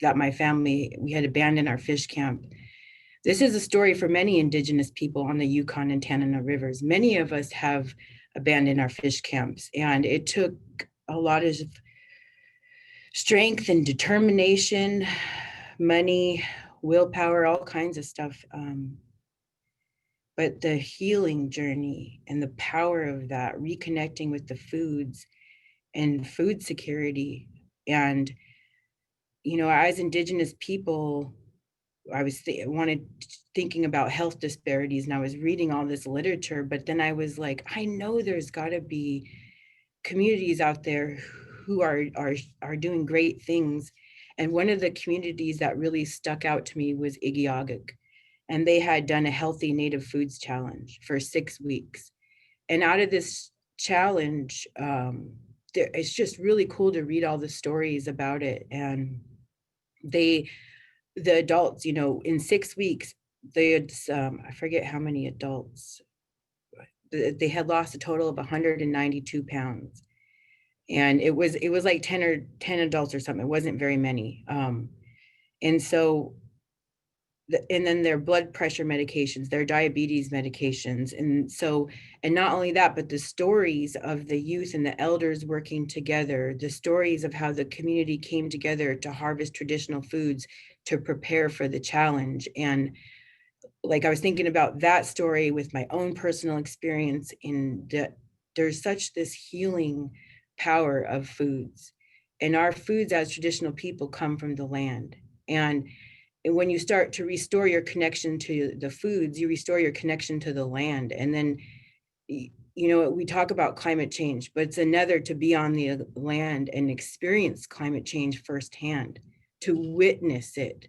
that my family, we had abandoned our fish camp. This is a story for many Indigenous people on the Yukon and Tanana rivers. Many of us have abandoned our fish camps, and it took a lot of strength and determination, money, willpower, all kinds of stuff. But the healing journey and the power of that, reconnecting with the foods and food security. And, you know, as Indigenous people, I was thinking about health disparities, and I was reading all this literature, but then I was like, I know there's got to be communities out there who are doing great things. And one of the communities that really stuck out to me was Ecological. And they had done a healthy native foods challenge for 6 weeks. And out of this challenge, it's just really cool to read all the stories about it. And the adults, you know, in 6 weeks, they had, I forget how many adults, they had lost a total of 192 pounds. And it was like 10 adults or something. It wasn't very many. And so, and then their blood pressure medications, their diabetes medications. And so, and not only that, but the stories of the youth and the elders working together, the stories of how the community came together to harvest traditional foods to prepare for the challenge. And like, I was thinking about that story with my own personal experience in that there's such this healing power of foods. And our foods as traditional people come from the land. And when you start to restore your connection to the foods, you restore your connection to the land. And then, you know, we talk about climate change, but it's another to be on the land and experience climate change firsthand, to witness it.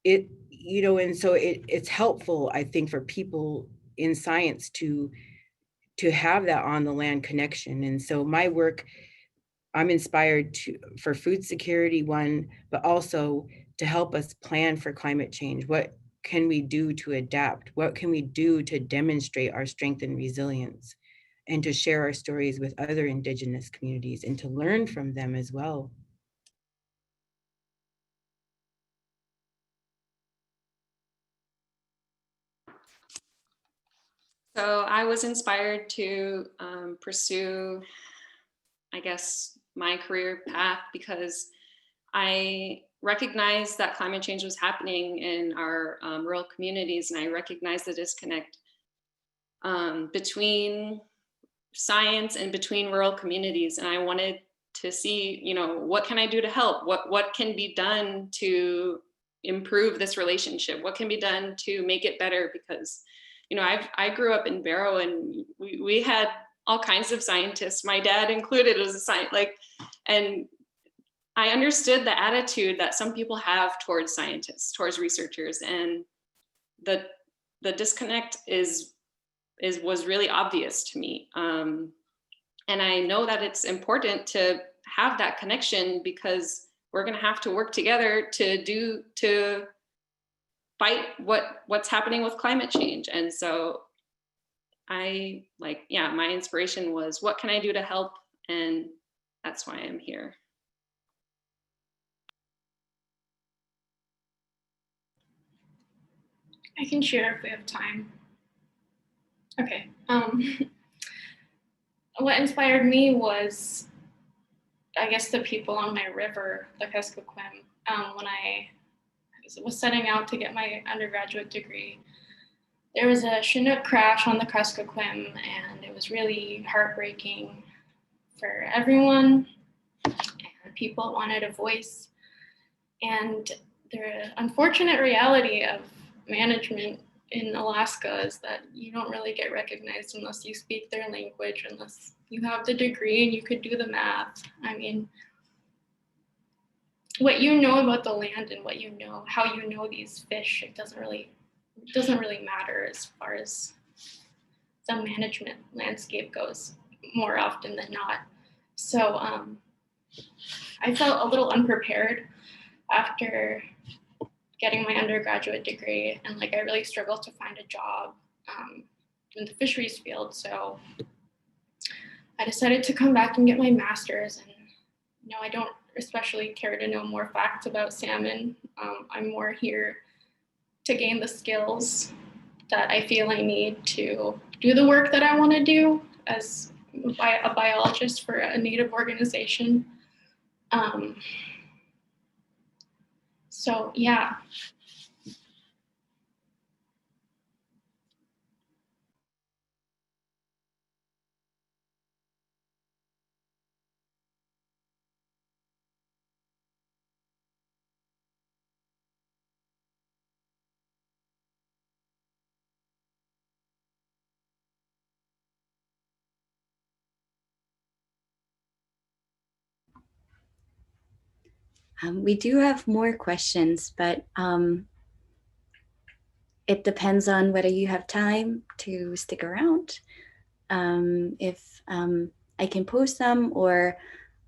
You know, and so it's helpful, I think, for people in science to have that on the land connection. And so my work, I'm inspired for food security, one, but also to help us plan for climate change. What can we do to adapt? What can we do to demonstrate our strength and resilience, and to share our stories with other Indigenous communities and to learn from them as well?
So I was inspired to pursue, I guess, my career path because I recognized that climate change was happening in our rural communities, and I recognized the disconnect between science and between rural communities. And I wanted to see, you know, what can I do to help? What can be done to improve this relationship? What can be done to make it better? Because, you know, I grew up in Barrow, and we had all kinds of scientists, my dad included, as a scientist, and I understood the attitude that some people have towards scientists, towards researchers, and the disconnect was really obvious to me. And I know that it's important to have that connection because we're going to have to work together to fight what's happening with climate change. And so my inspiration was, what can I do to help? And that's why I'm here.
I can share if we have time. Okay. What inspired me was, I guess, the people on my river, the Kuskokwim, when I was setting out to get my undergraduate degree. There was a Chinook crash on the Kuskokwim, and it was really heartbreaking for everyone. And people wanted a voice. And the unfortunate reality of management in Alaska is that you don't really get recognized unless you speak their language, unless you have the degree and you could do the math. I mean, what you know about the land and what you know, how you know these fish, it doesn't really matter as far as the management landscape goes, more often than not. So I felt a little unprepared after getting my undergraduate degree, and I really struggled to find a job in the fisheries field. So I decided to come back and get my master's. And I don't especially care to know more facts about salmon. I'm more here to gain the skills that I feel I need to do the work that I want to do as a biologist for a Native organization. So yeah.
We do have more questions, but it depends on whether you have time to stick around. If I can post them, or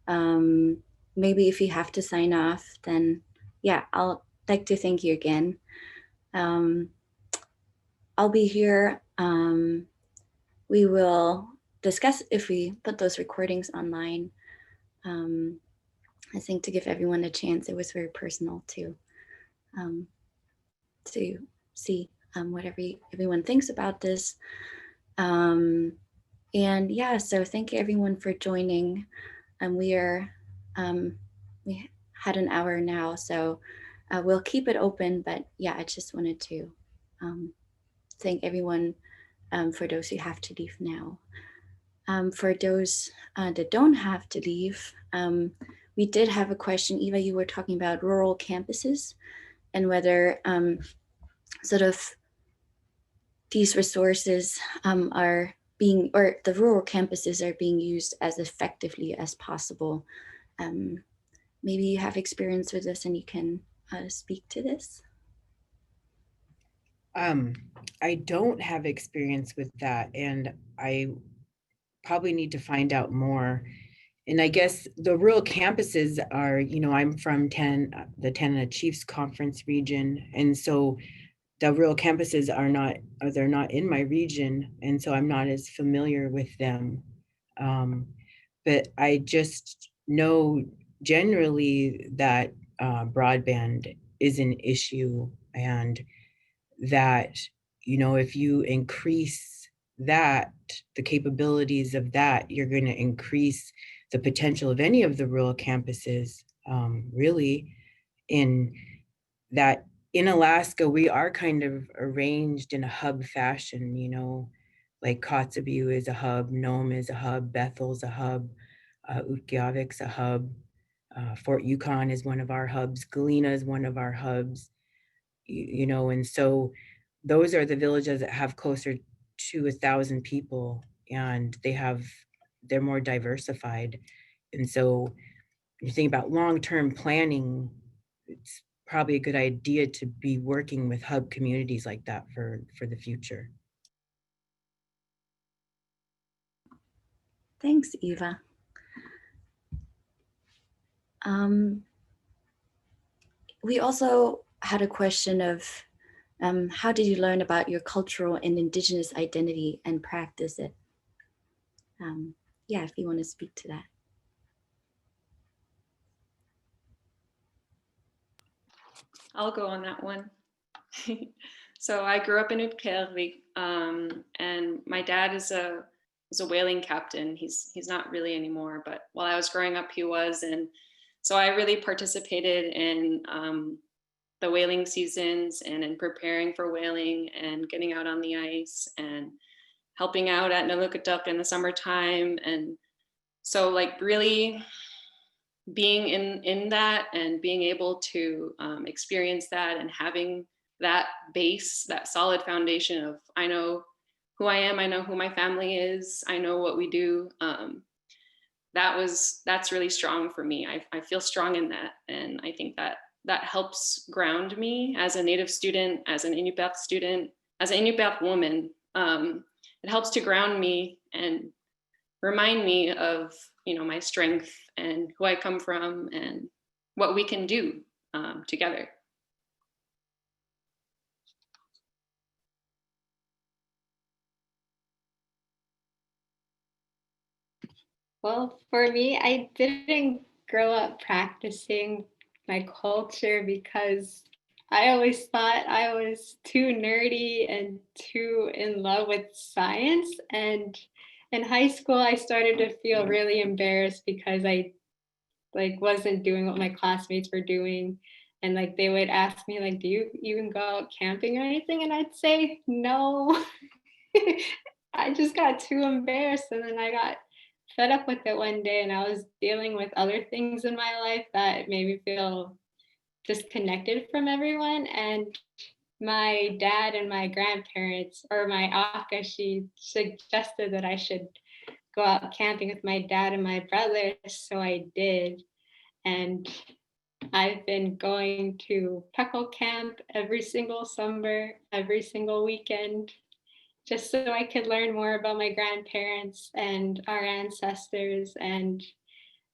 maybe if you have to sign off, then yeah, I'll like to thank you again. I'll be here. We will discuss if we put those recordings online. I think to give everyone a chance, it was very personal to see what everyone thinks about this. And yeah, so thank you everyone for joining. We had an hour now, so we'll keep it open, but yeah, I just wanted to thank everyone for those who have to leave now. For those that don't have to leave, we did have a question. Eva, you were talking about rural campuses and whether sort of these resources are being, or the rural campuses are being used as effectively as possible. Maybe you have experience with this and you can speak to this.
I don't have experience with that, and I probably need to find out more. And I guess the rural campuses are, I'm from the Tanana Chiefs Conference region. And so the rural campuses they're not in my region. And so I'm not as familiar with them. But I just know generally that broadband is an issue, and that, if you increase that, the capabilities of that, you're going to increase the potential of any of the rural campuses, really, in that. In Alaska, we are kind of arranged in a hub fashion, you know, like Kotzebue is a hub, Nome is a hub, Bethel's a hub, Utqiagvik's a hub, Fort Yukon is one of our hubs, Galena is one of our hubs, you know, and so those are the villages that have closer to 1,000 people, and they're more diversified. And so when you think about long-term planning, it's probably a good idea to be working with hub communities like that for the future.
Thanks, Eva. We also had a question of how did you learn about your cultural and Indigenous identity and practice it? Yeah, if you want to speak to that.
I'll go on that one. So I grew up in Utqiagvik, and my dad is a whaling captain. He's not really anymore, but while I was growing up, he was. And so I really participated in the whaling seasons and in preparing for whaling and getting out on the ice and helping out at Nalukaduk in the summertime. And so like really being in that and being able to experience that and having that base, that solid foundation of, I know who I am, I know who my family is, I know what we do. That's really strong for me. I feel strong in that. And I think that helps ground me as a Native student, as an Inupiaq student, as an Inupiaq woman. It helps to ground me and remind me of, you know, my strength and who I come from and what we can do together.
Well, for me, I didn't grow up practicing my culture because I always thought I was too nerdy and too in love with science. And in high school, I started to feel really embarrassed because I wasn't doing what my classmates were doing. And like they would ask me, like, do you even go out camping or anything? And I'd say no. I just got too embarrassed, and then I got fed up with it one day, and I was dealing with other things in my life that made me feel disconnected from everyone. And my dad and my grandparents, or my Aka, she suggested that I should go out camping with my dad and my brother. So I did. And I've been going to Pikok camp every single summer, every single weekend, just so I could learn more about my grandparents and our ancestors and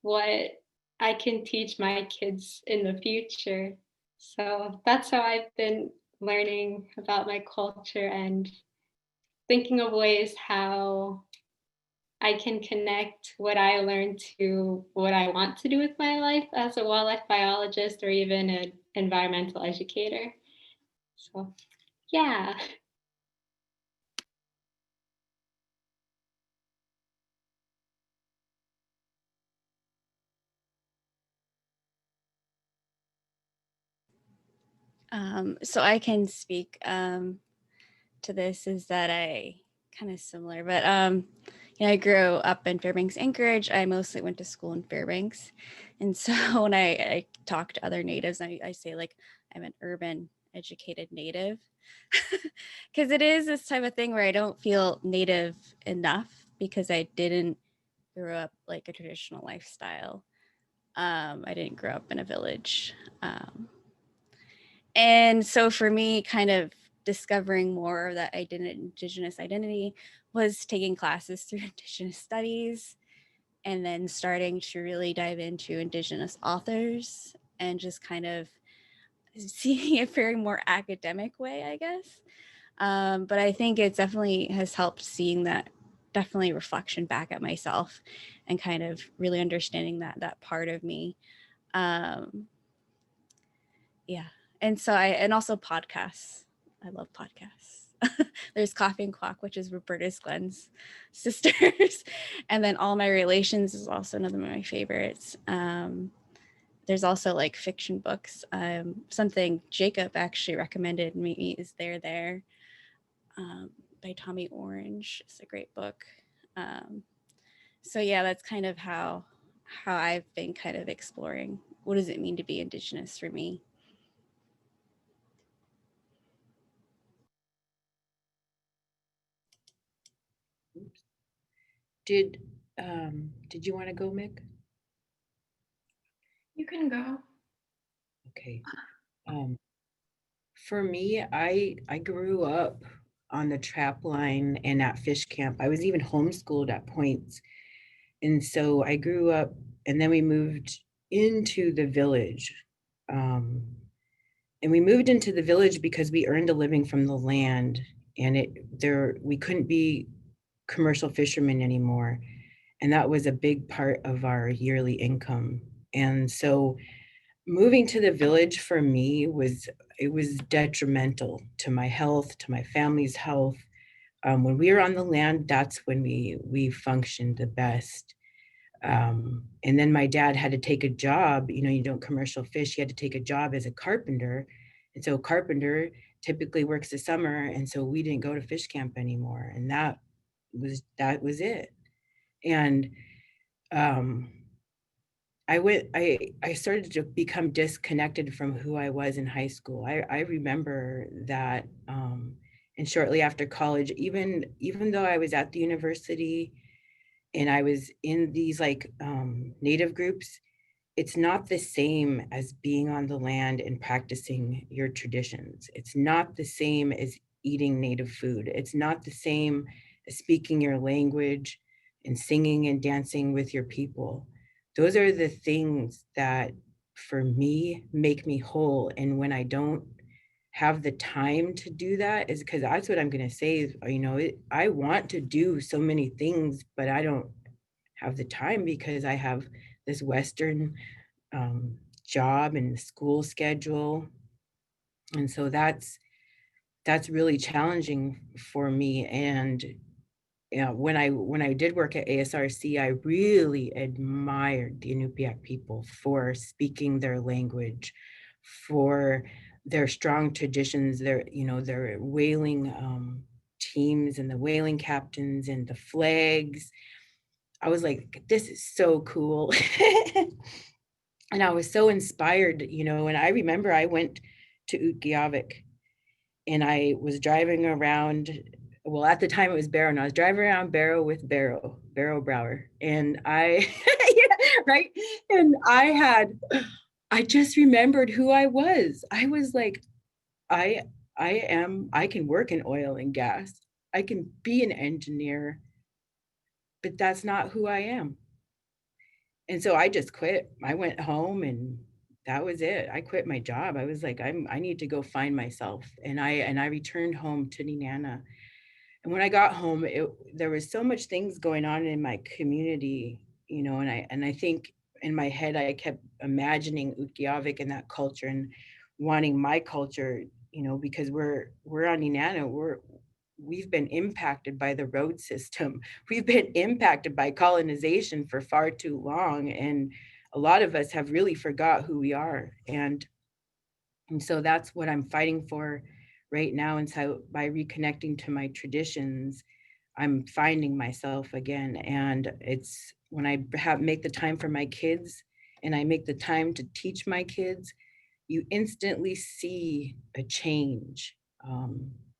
what I can teach my kids in the future. So that's how I've been learning about my culture and thinking of ways how I can connect what I learned to what I want to do with my life as a wildlife biologist or even an environmental educator. So, yeah.
So I can speak to this, is that I kind of similar, but you know, I grew up in Fairbanks, Anchorage. I mostly went to school in Fairbanks. And so when I talk to other natives, I say like I'm an urban educated native because it is this type of thing where I don't feel native enough because I didn't grow up like a traditional lifestyle. I didn't grow up in a village. And so for me, kind of discovering more of that Indigenous identity was taking classes through Indigenous studies and then starting to really dive into Indigenous authors and just kind of seeing it very more academic way, I guess. But I think it definitely has helped seeing that definitely reflection back at myself and kind of really understanding that part of me. Yeah. And so and also podcasts. I love podcasts. There's Coffee and Quack, which is Roberta's Glen's sisters. And then All My Relations is also another one of my favorites. There's also like fiction books. Something Jacob actually recommended me is There by Tommy Orange. It's a great book. So yeah, that's kind of how I've been kind of exploring what does it mean to be Indigenous for me.
Did you want to go, Mick?
You can go.
Okay. For me, I grew up on the trap line and at fish camp. I was even homeschooled at points. And so I grew up, and then we moved into the village. And we moved into the village because we earned a living from the land, and we couldn't be commercial fishermen anymore. And that was a big part of our yearly income. And so moving to the village for me was detrimental to my health, to my family's health. When we were on the land, that's when we functioned the best. And then my dad had to take a job. You don't commercial fish. He had to take a job as a carpenter. And so carpenter typically works the summer. And so we didn't go to fish camp anymore. And that was it. And I started to become disconnected from who I was in high school. I remember that, and shortly after college, even though I was at the university and I was in these Native groups, it's not the same as being on the land and practicing your traditions. It's not the same as eating Native food. It's not the same as speaking your language and singing and dancing with your people. Those are the things that, for me, make me whole. And when I don't have the time to do that, is because that's what I'm going to say is, I want to do so many things, but I don't have the time because I have this Western job and school schedule. And so that's really challenging for me. And when I did work at ASRC, I really admired the Inupiaq people for speaking their language, for their strong traditions, their whaling teams and the whaling captains and the flags. I was like, this is so cool. And I was so inspired, and I remember I went to Kivvaq and I was driving around. Well, at the time it was Barrow, and I was driving around Barrow with Barrow Brower. And I, yeah, right. And I just remembered who I was. I was like, I can work in oil and gas. I can be an engineer, but that's not who I am. And so I just quit. I went home and that was it. I quit my job. I was like, I need to go find myself. And I returned home to Nenana. And when I got home, there was so much things going on in my community, and I think in my head, I kept imagining Utqiagvik and that culture and wanting my culture, because we're on Nenana, we've been impacted by the road system. We've been impacted by colonization for far too long. And a lot of us have really forgot who we are. And so that's what I'm fighting for right now. And so by reconnecting to my traditions, I'm finding myself again. And it's when I make the time for my kids and I make the time to teach my kids, you instantly see a change.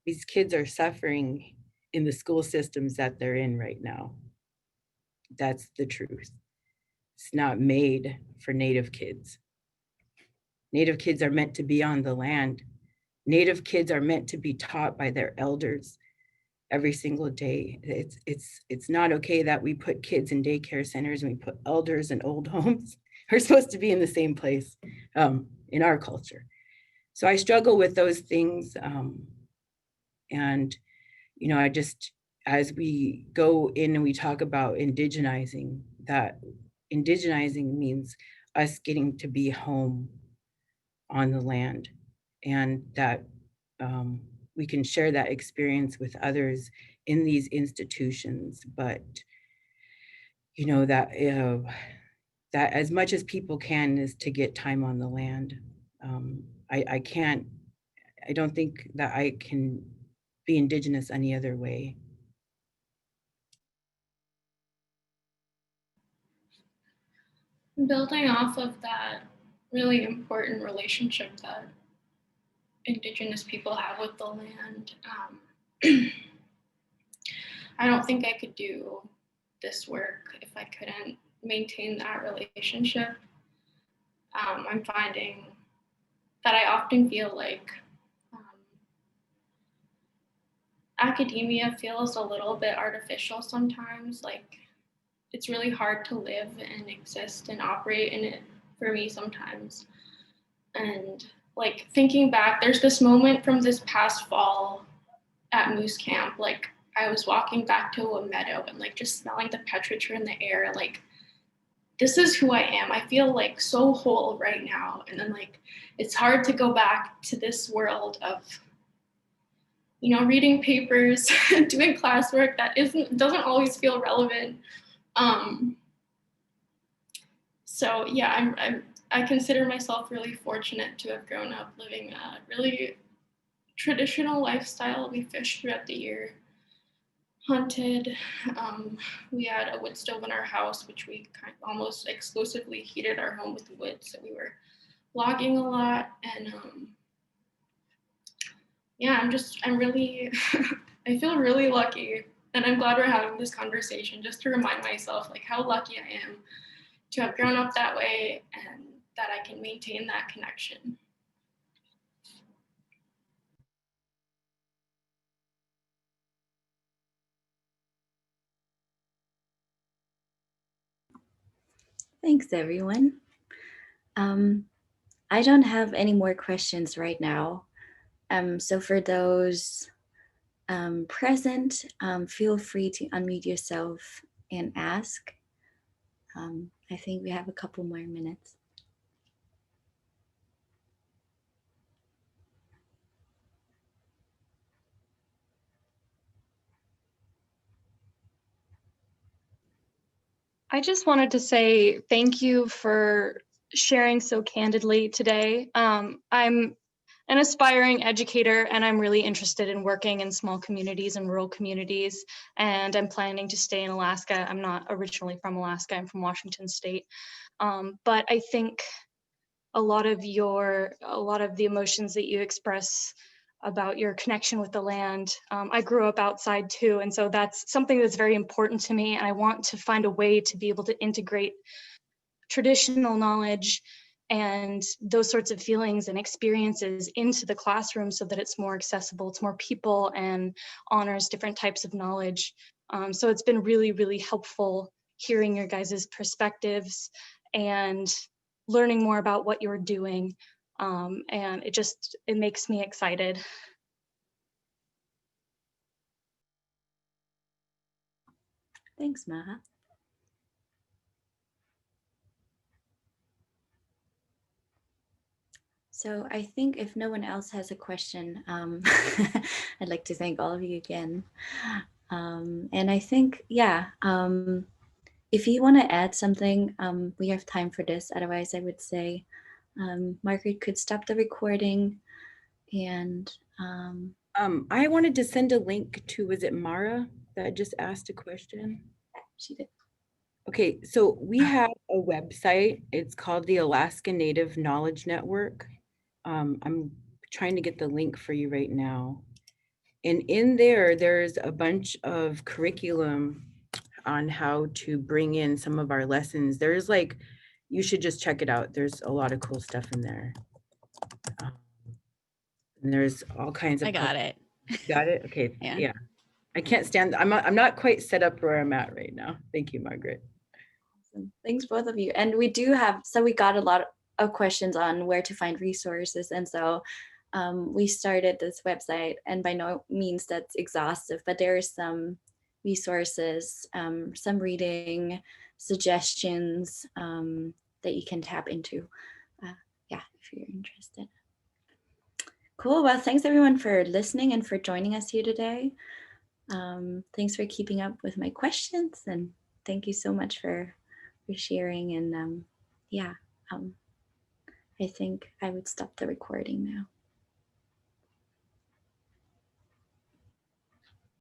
These kids are suffering in the school systems that they're in right now. That's the truth. It's not made for Native kids. Native kids are meant to be on the land. Native kids are meant to be taught by their elders every single day. It's not okay that we put kids in daycare centers and we put elders in old homes. We're supposed to be in the same place in our culture. So I struggle with those things. And, I just, as we go in and we talk about indigenizing, that indigenizing means us getting to be home on the land. And that we can share that experience with others in these institutions. But you know, that that as much as people can is to get time on the land. I don't think that I can be Indigenous any other way.
Building off of that really important relationship that Indigenous people have with the land, I don't think I could do this work if I couldn't maintain that relationship. I'm finding that I often feel like academia feels a little bit artificial sometimes. Like it's really hard to live and exist and operate in it for me sometimes. And like thinking back, there's this moment from this past fall at Moose Camp. Like I was walking back to a meadow and like just smelling the petrichor in the air. Like this is who I am. I feel like so whole right now. And then like it's hard to go back to this world of, you know, reading papers, doing classwork that doesn't always feel relevant. So yeah, I consider myself really fortunate to have grown up living a really traditional lifestyle. We fished throughout the year, hunted. We had a wood stove in our house, which we kind of almost exclusively heated our home with wood. So we were logging a lot, and yeah, I'm really, I feel really lucky, and I'm glad we're having this conversation just to remind myself like how lucky I am to have grown up that way and that I can maintain that connection.
Thanks, everyone. I don't have any more questions right now. So for those present, feel free to unmute yourself and ask. I think we have a couple more minutes.
I just wanted to say thank you for sharing so candidly today. I'm an aspiring educator and I'm really interested in working in small communities and rural communities, and I'm planning to stay in Alaska. I'm not originally from Alaska, I'm from Washington State. But I think a lot of the emotions that you express about your connection with the land. I grew up outside too, and so that's something that's very important to me, and I want to find a way to be able to integrate traditional knowledge and those sorts of feelings and experiences into the classroom so that it's more accessible to more people and honors different types of knowledge. So it's been really, really helpful hearing your guys' perspectives and learning more about what you're doing. And it makes me excited.
Thanks, Maha. So I think if no one else has a question, I'd like to thank all of you again. And I think, yeah, if you want to add something, we have time for this. Otherwise, I would say Margaret could stop the recording. And
I wanted to send a link to, was it Mara that just asked a question?
She did.
Okay, so we have a website. It's called the Alaska Native Knowledge Network. I'm trying to get the link for you right now. And in there's a bunch of curriculum on how to bring in some of our lessons. There's like, you should just check it out. There's a lot of cool stuff in there. And there's all kinds of.
I got it.
Got it? Okay,
Yeah.
yeah. I can't stand, I'm not quite set up where I'm at right now. Thank you, Margaret.
Awesome. Thanks, both of you. And we do have, so we got a lot of questions on where to find resources. And so we started this website, and by no means that's exhaustive, but there are some resources, some reading suggestions that you can tap into. Yeah, if you're interested. Cool. Well, thanks everyone for listening and for joining us here today. Thanks for keeping up with my questions, and thank you so much for sharing. And I think I would stop the recording now.